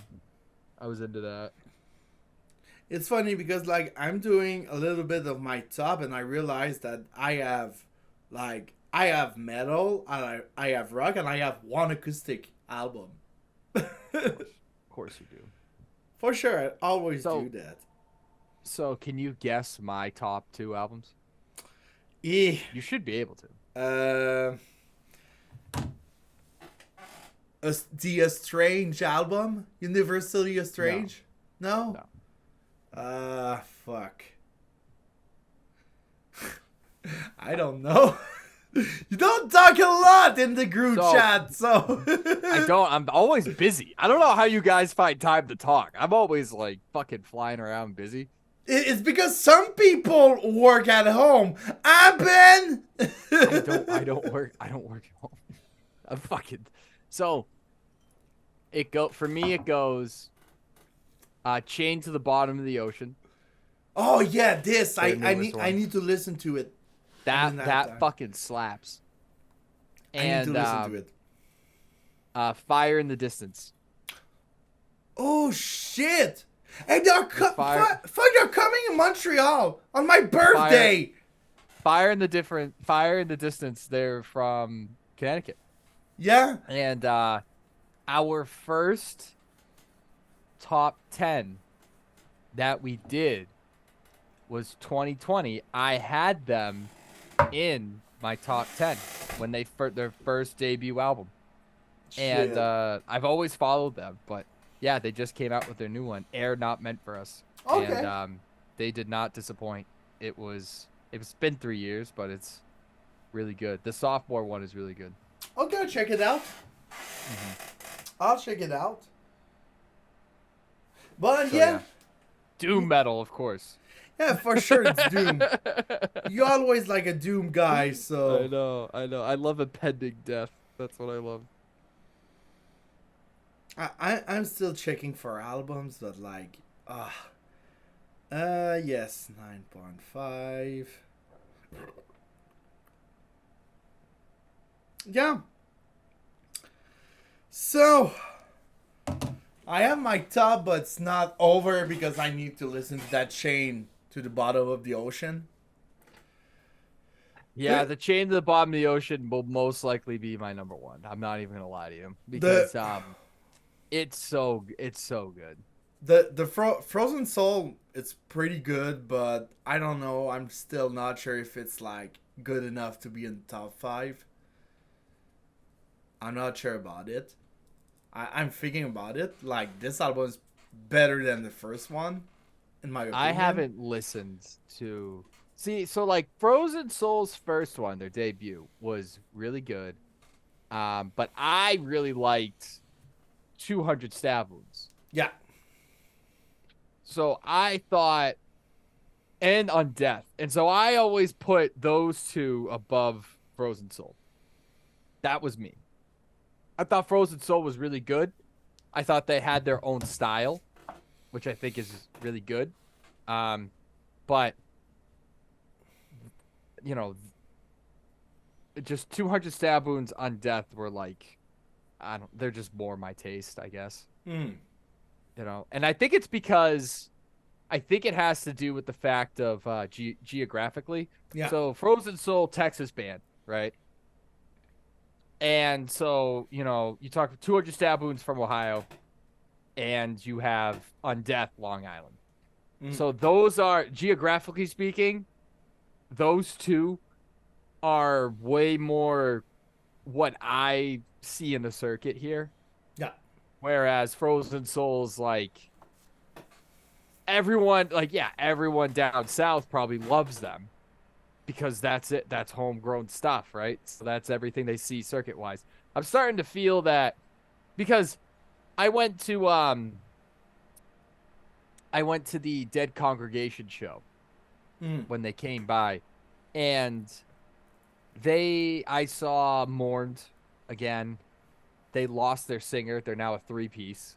S1: I was into that.
S2: It's funny because like I'm doing a little bit of my top and I realized that I have metal, I have rock, and I have one acoustic album.
S1: Of course you do.
S2: For sure, I always do that.
S1: So can you guess my top 2 albums?
S2: Yeah.
S1: You should be able to.
S2: The Estrange album? Universally Estrange? No? Fuck. I don't know. You don't talk a lot in the group chat, so.
S1: I don't. I'm always busy. I don't know how you guys find time to talk. I'm always like fucking flying around busy.
S2: It's because some people work at home. I've been.
S1: I don't work at home. I'm fucking. So. For me it goes. Chained to the Bottom of the Ocean.
S2: Oh yeah, this I need to listen to it.
S1: That fucking slaps. And
S2: I need to listen to it.
S1: Fire in the Distance.
S2: Oh shit! Hey, they're coming in Montreal on my birthday.
S1: Fire in the Distance. They're from Connecticut.
S2: Yeah.
S1: And our first top 10 that we did was 2020. I had them in my top 10 when they their first debut album. Shit. And I've always followed them, but yeah, they just came out with their new one, Air Not Meant for Us. Okay. And they did not disappoint. It's been 3 years, but it's really good. The sophomore one is really good.
S2: I'll go check it out. Mm-hmm. I'll check it out. But yeah.
S1: Doom metal, of course.
S2: Yeah, for sure it's Doom. You always like a Doom guy, so.
S1: I know. I love impending death. That's what I love.
S2: I'm still checking for albums, but like, yes, 9.5. Yeah. So, I have my top, but it's not over because I need to listen to that Chain to the Bottom of the Ocean.
S1: Yeah, the Chain to the Bottom of the Ocean will most likely be my number 1. I'm not even gonna lie to you because it's so good.
S2: The Frozen Soul, it's pretty good, but I don't know. I'm still not sure if it's like good enough to be in the top 5. I'm not sure about it. I'm thinking about it. Like, this album is better than the first one, in my opinion.
S1: I haven't listened to... See, so, like, Frozen Soul's first one, their debut, was really good. But I really liked 200 Stab Wounds.
S2: Yeah.
S1: So I thought... And Undeath. And so I always put those two above Frozen Soul. That was me. I thought Frozen Soul was really good. I thought they had their own style, which I think is really good. But, you know, just 200 Stab Wounds, Undeath were like, they're just more my taste, I guess.
S2: Mm.
S1: You know, and I think it's because I think it has to do with the fact of geographically.
S2: Yeah.
S1: So Frozen Soul, Texas band, right? And so, you talk 200 Stab Wounds from Ohio, and you have Undeath, Long Island. So those are, geographically speaking, those two are way more what I see in the circuit here.
S2: Yeah.
S1: Whereas Frozen Souls, like, everyone down south probably loves them because that's it. That's homegrown stuff, right? So that's everything they see circuit wise. I'm starting to feel that because I went to the Dead Congregation show when they came by, and I saw Mourned again. They lost their singer. They're now a 3-piece.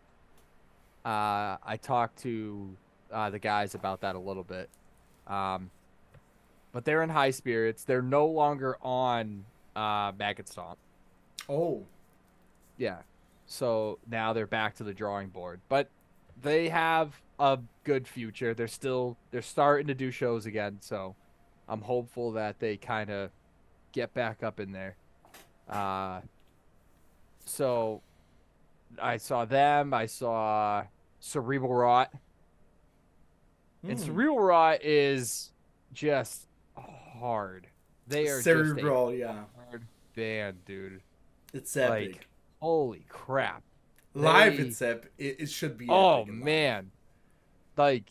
S1: I talked to the guys about that a little bit. But they're in high spirits. They're no longer on Maggot Stomp.
S2: Oh.
S1: Yeah. So now they're back to the drawing board. But they have a good future. They're starting to do shows again, so I'm hopeful that they kind of get back up in there. So I saw them. I saw Cerebral Rot. And Cerebral Rot is just hard. They are
S2: Cerebral,
S1: just a hard band, dude.
S2: It's epic.
S1: Like, holy crap.
S2: Live, it's epic. It should be epic.
S1: Oh, man. Like,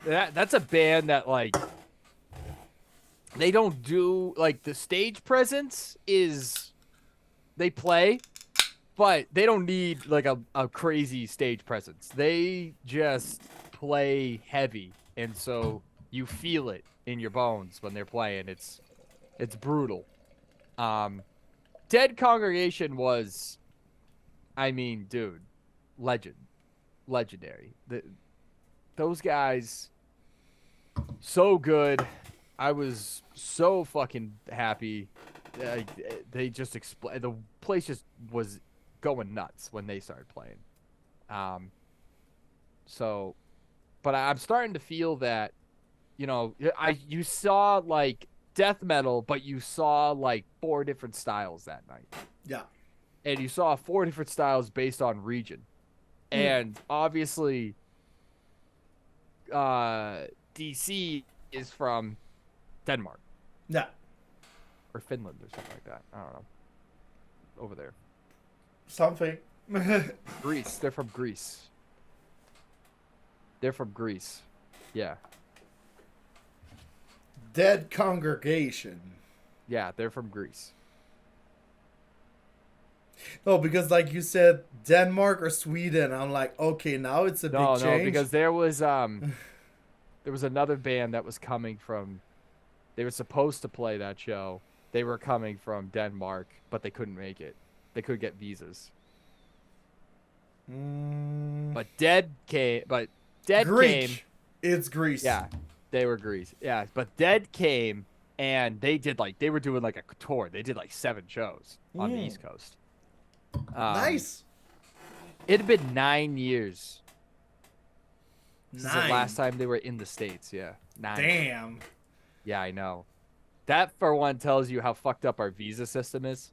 S1: that's a band that, like, they don't do, like, the stage presence is, they play, but they don't need, like, a crazy stage presence. They just play heavy, and so you feel it in your bones when they're playing. It's brutal. Dead Congregation was, I mean, dude, legendary. Those guys, so good. I was so fucking happy. They just the place just was going nuts when they started playing. So, but I'm starting to feel that, you saw like death metal, but you saw like 4 different styles that night.
S2: Yeah.
S1: And you saw 4 different styles based on region. And obviously, DC is from Denmark.
S2: Yeah.
S1: Or Finland or something like that. I don't know. Over there.
S2: Something.
S1: Greece. They're from Greece. Yeah.
S2: Dead Congregation.
S1: Yeah, they're from Greece.
S2: No, because like you said, Denmark or Sweden. I'm like, okay, now it's a big change.
S1: No, because there was another band that was coming from. They were supposed to play that show. They were coming from Denmark, but they couldn't make it. They couldn't get visas. But Dead came.
S2: It's Greece.
S1: Yeah, they were Greece. Yeah, but Dead came, and they were doing like a tour. They did like 7 shows on the East Coast.
S2: Nice.
S1: It had been 9 years.
S2: 9.
S1: Since the last time they were in the States. Yeah, 9.
S2: Damn.
S1: Yeah, I know. That for one tells you how fucked up our visa system is.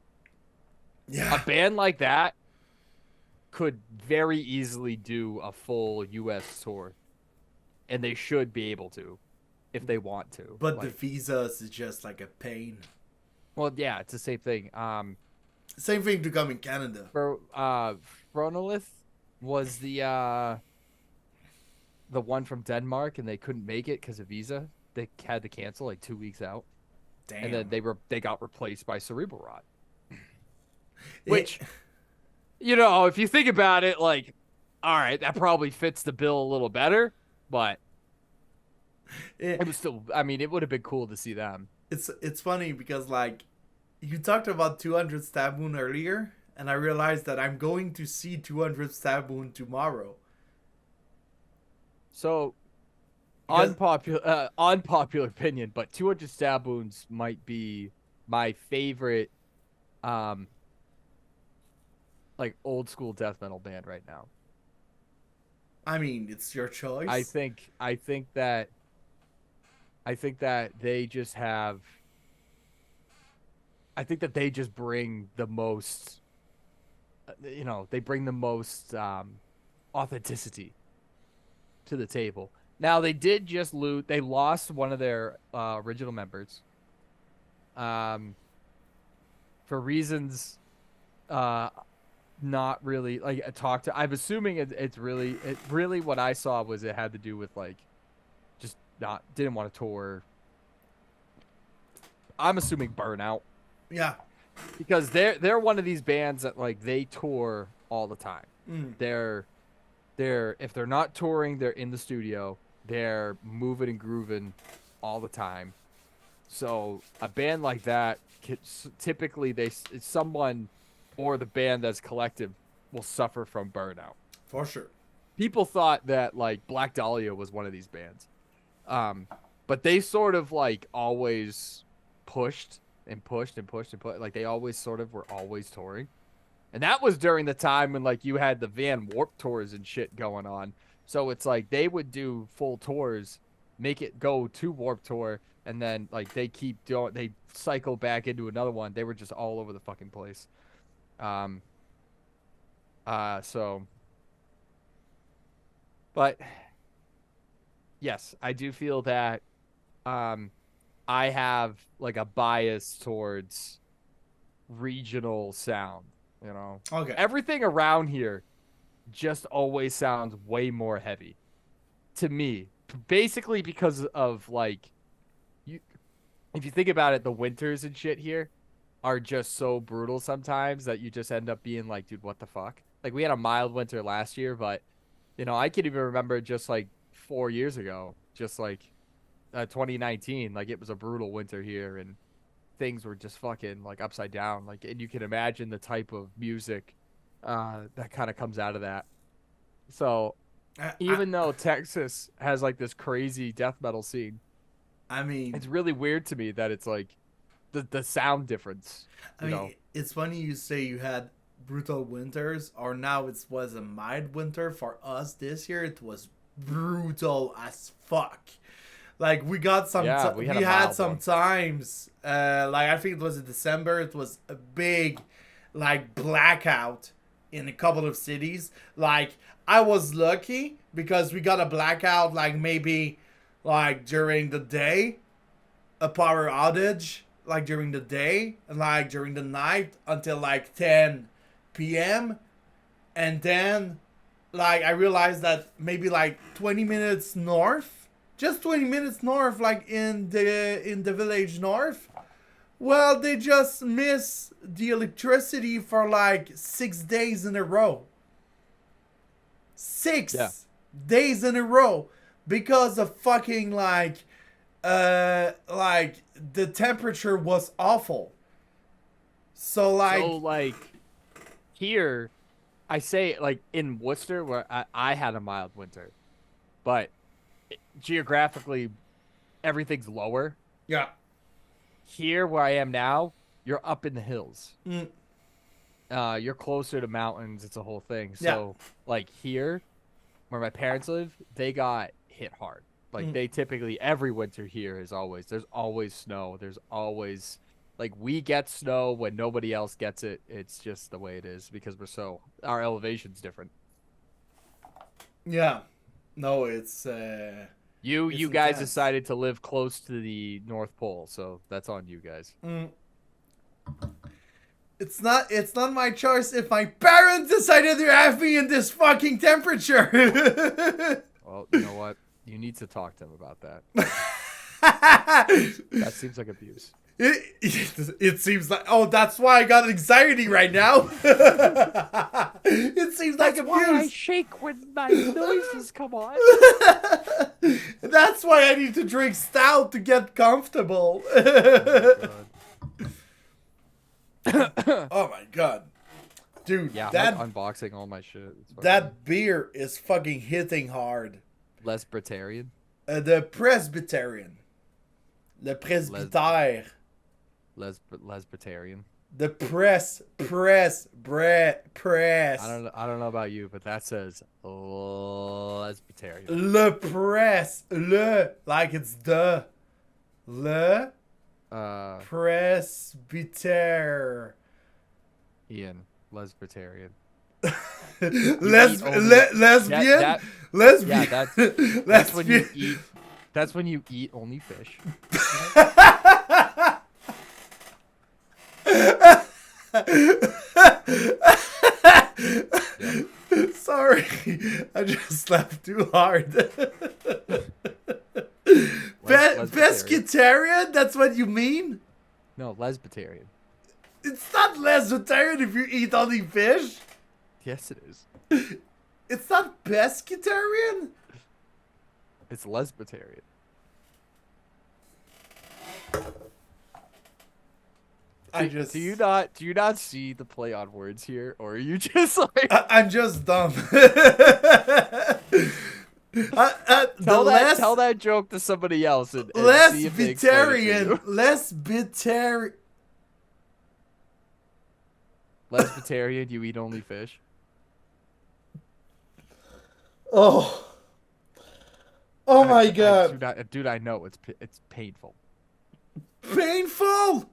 S2: Yeah.
S1: A band like that could very easily do a full U.S. tour, and they should be able to, if they want to.
S2: But the visas is just like a pain.
S1: Well, yeah, it's the same thing.
S2: Same thing to come in Canada.
S1: Fronolith was the one from Denmark, and they couldn't make it because of visa. They had to cancel like 2 weeks out.
S2: Damn.
S1: And then they got replaced by Cerebral Rot. Which, if you think about it, like, all right, that probably fits the bill a little better, but it was still, I mean, it would have been cool to see them.
S2: It's funny because, like, you talked about 200 Stab Wound earlier, and I realized that I'm going to see 200 Stab Wound tomorrow.
S1: So, unpopular opinion, but 200 Stab Wounds might be my favorite, like, old school death metal band right now.
S2: I mean, it's your choice.
S1: I think that they just have. I think that they just bring the most. They bring the most authenticity to the table. Now they did just lose. They lost one of their original members, for reasons, not really like talk to. I'm assuming it's really what I saw was it had to do with like, just not didn't want to tour. I'm assuming burnout.
S2: Yeah.
S1: Because they're one of these bands that like they tour all the time. They're if they're not touring, they're in the studio. They're moving and grooving all the time. So a band like that, typically someone or the band that's collective will suffer from burnout.
S2: For sure.
S1: People thought that like Black Dahlia was one of these bands, but they sort of like always pushed and pushed and pushed and pushed. Like they always sort of were always touring. And that was during the time when like you had the Van Warp tours and shit going on. So it's like they would do full tours, make it go to Warp Tour, and then like they cycle back into another one. They were just all over the fucking place. So but yes, I do feel that I have like a bias towards regional sound,
S2: Okay.
S1: Everything around here just always sounds way more heavy to me, basically because of like if you think about it, the winters and shit here are just so brutal sometimes that you just end up being like, dude, what the fuck? Like we had a mild winter last year, but I can even remember just like 4 years ago, just like 2019, like it was a brutal winter here and things were just fucking like upside down. Like, and you can imagine the type of music that kind of comes out of that. So even though Texas has like this crazy death metal scene,
S2: I mean,
S1: it's really weird to me that it's like the sound difference.
S2: I mean, it's funny you say you had brutal winters, or now it was a mild winter. For us this year, it was brutal as fuck. Like we got some, we had some times. Like I think it was in December. It was a big, like blackout in a couple of cities. Like I was lucky because we got a blackout. Like maybe, like during the day, a power outage. Like during the day and like during the night until like 10 p.m. And then, like I realized that maybe like 20 minutes north. Just 20 minutes north, like in the village north. Well, they just miss the electricity for like 6 days in a row. 6 days in a row because of fucking like the temperature was awful. So like
S1: here, I say like in Worcester where I had a mild winter, but geographically everything's lower.
S2: Yeah.
S1: Here where I am now, you're up in the hills. You're closer to mountains. It's a whole thing. So like here where my parents live, they got hit hard. Like they typically every winter here there's always snow. There's always like we get snow when nobody else gets it. It's just the way it is because our elevation's different.
S2: Yeah. No, it's
S1: you guys decided to live close to the North Pole, so that's on you guys.
S2: It's not my choice if my parents decided to have me in this fucking temperature.
S1: Well, you know what? You need to talk to him about that. That seems like abuse.
S2: It seems like, that's why I got anxiety right now. It seems like abuse. That's why
S1: I shake when my noises come on.
S2: That's why I need to drink stout to get comfortable. Oh my god. Dude,
S1: yeah, I'm unboxing all my shit.
S2: That beer is fucking hitting hard.
S1: Presbytérian?
S2: The Presbyterian. Le Presbytère.
S1: Presbytérian.
S2: The press.
S1: I don't know about you, but that says Presbytarian.
S2: Le press. Le. Like it's the. Le. Presbytère.
S1: Ian, Presbytarian.
S2: Lesbian.
S1: Yeah, that's when you
S2: Lesbian.
S1: eat. That's when you eat only fish.
S2: Sorry, I just laughed too hard. Pescatarian? That's what you mean?
S1: No, Presbytarian.
S2: It's not lesbian if you eat only fish.
S1: Yes, it is.
S2: It's not pescatarian.
S1: It's Presbytarian. Do you not see the play on words here, or are you just like?
S2: I'm just dumb.
S1: Tell that joke to somebody else and see if they explain it to you. Presbytarian, you eat only fish.
S2: Oh my god.
S1: Dude, I know it's painful.
S2: Painful?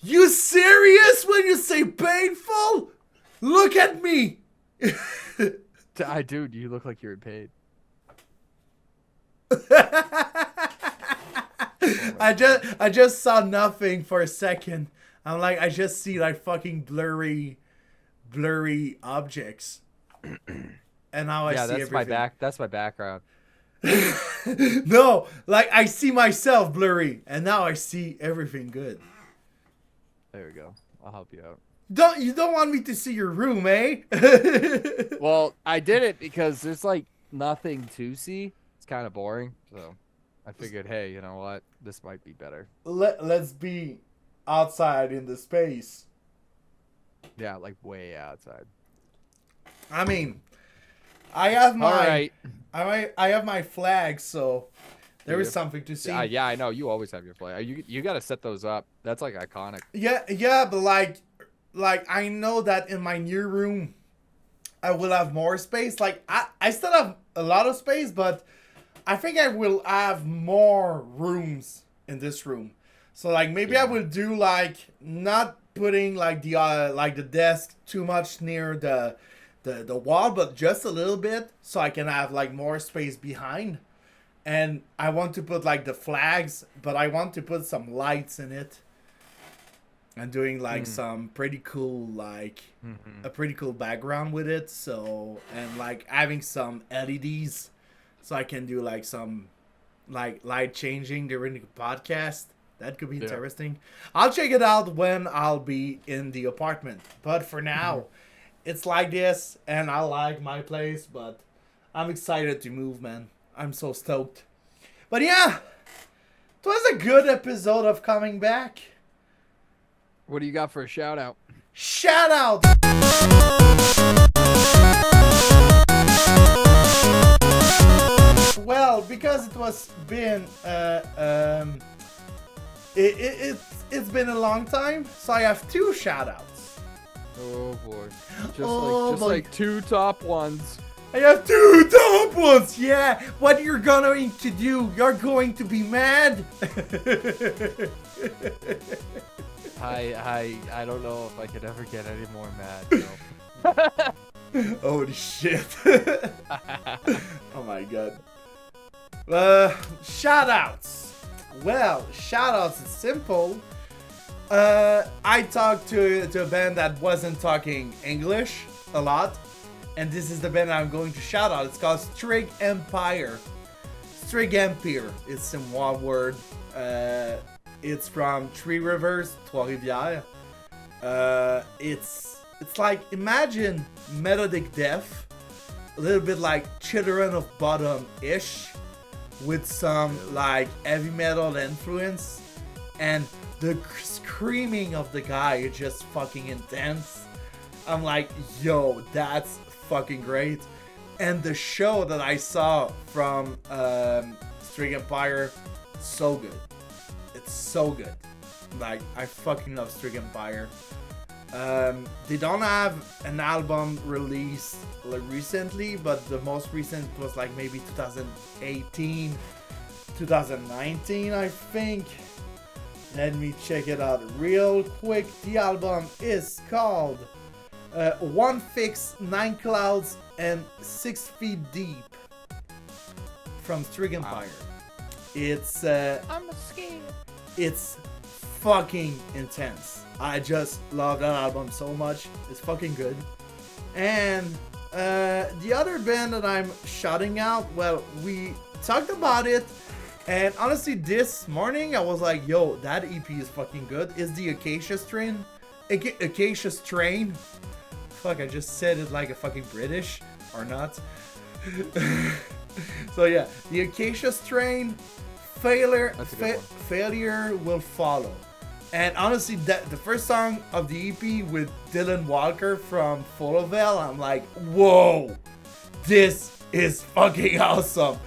S2: You serious when you say painful? Look at me.
S1: Dude, you look like you're in pain.
S2: I just saw nothing for a second. I'm like, I just see like fucking blurry objects. And now I see everything.
S1: That's my background.
S2: No, like I see myself blurry, and now I see everything good.
S1: There we go. I'll help you out.
S2: You don't want me to see your room, eh?
S1: Well, I did it because there's like nothing to see. It's kind of boring, so I figured, hey, you know what? This might be better.
S2: Let's be outside in the space.
S1: Yeah, like way outside.
S2: I mean, I have my
S1: All right.
S2: I have my flag, so there is something to see.
S1: Yeah, I know. You always have your flag. You got to set those up. That's like iconic.
S2: Yeah, but like I know that in my new room, I will have more space. Like I still have a lot of space, but I think I will have more rooms in this room. So like maybe I will do like not putting like the desk too much near the wall, but just a little bit, so I can have like more space behind. And I want to put like the flags, but I want to put some lights in it. And doing like some pretty cool, like a pretty cool background with it. So, and like having some LEDs, so I can do like some like light changing during the podcast. That could be interesting. I'll check it out when I'll be in the apartment. But for now, it's like this, and I like my place, but I'm excited to move, man. I'm so stoked. But yeah, it was a good episode of Coming Back.
S1: What do you got for a shout out?
S2: Shout out! Well, because it was been it's been a long time, so I have two shout outs.
S1: Oh boy. Just like two top ones.
S2: I have two top ones. Yeah, what you're going to do? You're going to be mad.
S1: I don't know if I could ever get any more mad. So.
S2: Holy shit. Oh my god. Shout outs. Well, shout outs is simple. I talked to a band that wasn't talking English a lot. And this is the band I'm going to shout out. It's called Strig Empire. Strig Empire. It's in one word. It's from Three Rivers, Trois-Rivières. It's like, imagine melodic death, a little bit like Children of Bodom-ish, with some like heavy metal influence, and the screaming of the guy is just fucking intense. I'm like, yo, that's fucking great. And the show that I saw from Strig Empire, so good. It's so good. Like, I fucking love Strict Empire. They don't have an album released like recently, but the most recent was like maybe 2018, 2019, I think. Let me check it out real quick. The album is called One Fix, Nine Clouds, and 6 Feet Deep from Strict Empire. It's
S1: I'm scared.
S2: It's fucking intense. I just love that album so much. It's fucking good. And the other band that I'm shouting out, well, we talked about it, and honestly this morning I was like, yo, that EP is fucking good. Is the Acacia Strain. Acacia Strain. Fuck, I just said it like a fucking British, or not. So yeah, the Acacia Strain, Failure Will Follow. And honestly, that the first song of the EP with Dylan Walker from Foloville, I'm like, whoa, this is fucking awesome.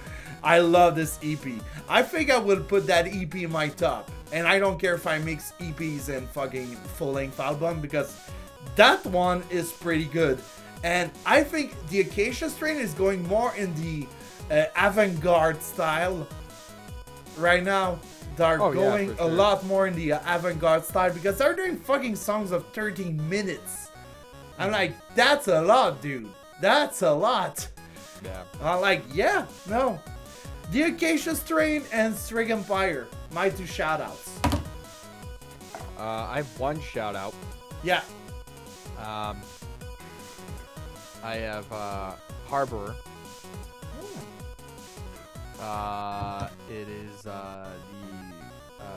S2: I love this EP. I think I will put that EP in my top. And I don't care if I mix EPs and fucking full-length album, because that one is pretty good. And I think the Acacia Strain is going more in the avant-garde style right now. They're going a lot more in the avant-garde style, because they're doing fucking songs of 13 minutes. I'm like, that's a lot, dude. That's a lot.
S1: Yeah.
S2: I'm like, yeah, no. The Acacia Strain and Strict Empire, my two shout-outs.
S1: I have one shout-out.
S2: Yeah.
S1: I have Harborer. It is the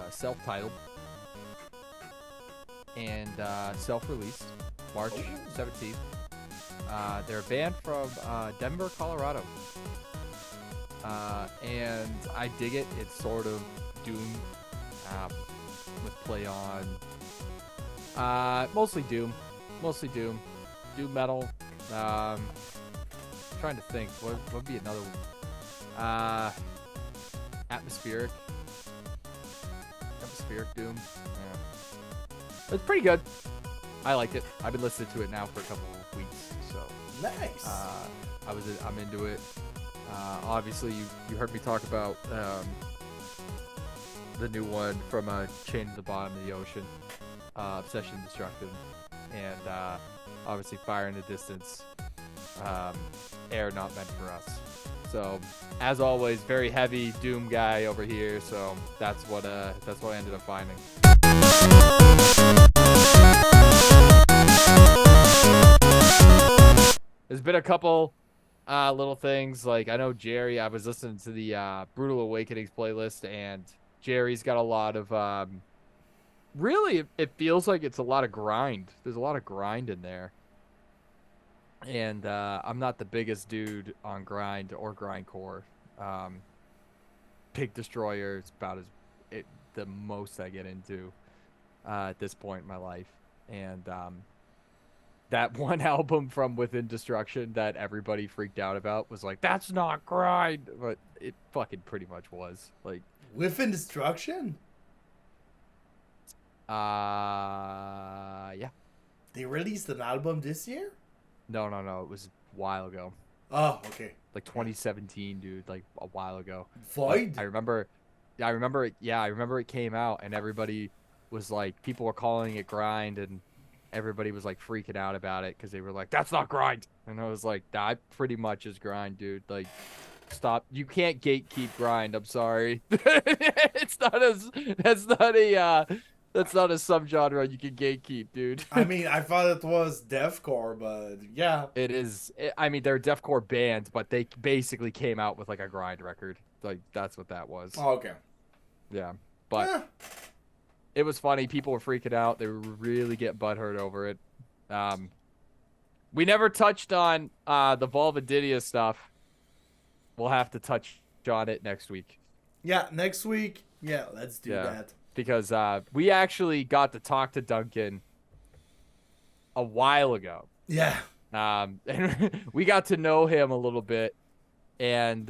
S1: self-titled and self-released March 17th. They're a band from Denver, Colorado. And I dig it. It's sort of doom with play on mostly doom metal. Trying to think what would be another one. Atmospheric doom. Yeah. It's pretty good. I liked it. I've been listening to it now for a couple of weeks, so
S2: nice.
S1: I'm into it. Obviously you heard me talk about the new one from Chained to the Bottom of the Ocean, Obsession Destructive, and obviously Fire in the Distance, Air Not Meant for Us. So as always, very heavy doom guy over here, so that's what I ended up finding. There's been a couple little things, like I know Jerry, I was listening to the Brutal Awakenings playlist, and Jerry's got a lot of really it feels like it's a lot of grind. There's a lot of grind in there. And I'm not the biggest dude on grind or grindcore. Pig Destroyer is about the most I get into at this point in my life. And that one album from Within Destruction that everybody freaked out about was like, that's not grind, but it fucking pretty much was. Like,
S2: Within Destruction?
S1: Yeah.
S2: They released an album this year?
S1: No. It was a while ago.
S2: Oh, okay.
S1: Like 2017, dude. Like a while ago.
S2: Void?
S1: I remember it. Yeah, I remember it came out, and everybody was like, people were calling it grind, and everybody was like freaking out about it because they were like, "That's not grind," and I was like, "That pretty much is grind, dude. Like, stop. You can't gatekeep grind. I'm sorry. That's not a subgenre you can gatekeep, dude."
S2: I mean, I thought it was deathcore, but yeah.
S1: It is. I mean, they're a deathcore band, but they basically came out with like a grind record. Like, that's what that was.
S2: Oh, okay.
S1: Yeah, but it was funny. People were freaking out. They were really getting butthurt over it. We never touched on the Vulvadidia stuff. We'll have to touch on it next week.
S2: Yeah, next week. Yeah, let's do that.
S1: Because we actually got to talk to Duncan a while ago.
S2: Yeah.
S1: And we got to know him a little bit. And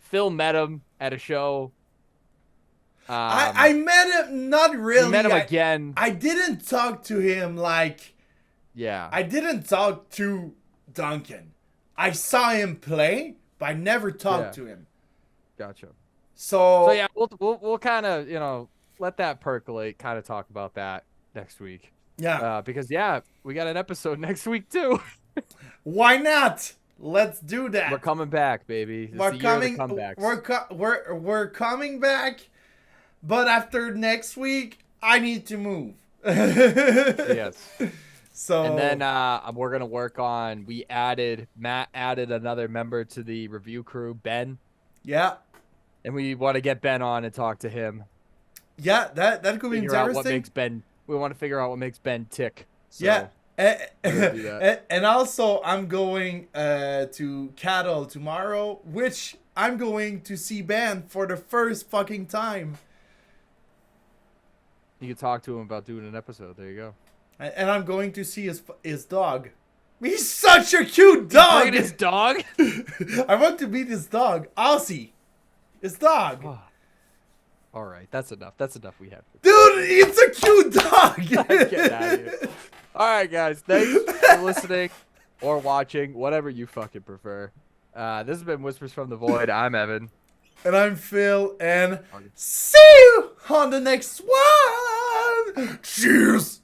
S1: Phil met him at a show
S2: I met him, not really.
S1: You met him again.
S2: I didn't talk to him like...
S1: Yeah.
S2: I didn't talk to Duncan. I saw him play, but I never talked to him.
S1: Gotcha.
S2: So
S1: yeah, we'll kind of, let that percolate, kind of talk about that next week.
S2: Yeah.
S1: Because we got an episode next week too.
S2: Why not? Let's do that.
S1: We're coming back, baby.
S2: We're coming. We're coming back, but after next week, I need to move.
S1: Yes.
S2: So
S1: and then we're gonna work on. Matt added another member to the review crew, Ben.
S2: Yeah.
S1: And we want to get Ben on and talk to him.
S2: Yeah, that could be interesting.
S1: We want to figure out what makes Ben tick. So
S2: yeah. And also, I'm going to Cattle tomorrow, which I'm going to see Ben for the first fucking time.
S1: You can talk to him about doing an episode. There you go.
S2: And I'm going to see his dog. He's such a cute dog.
S1: Look at his dog.
S2: I want to meet his dog, Aussie. His dog.
S1: Oh. All right, that's enough. That's enough we have.
S2: Dude, it's a cute dog.
S1: Get out of here. All right, guys. Thanks for listening or watching, whatever you fucking prefer. This has been Whispers from the Void. I'm Evan.
S2: And I'm Phil. And see you on the next one. Cheers.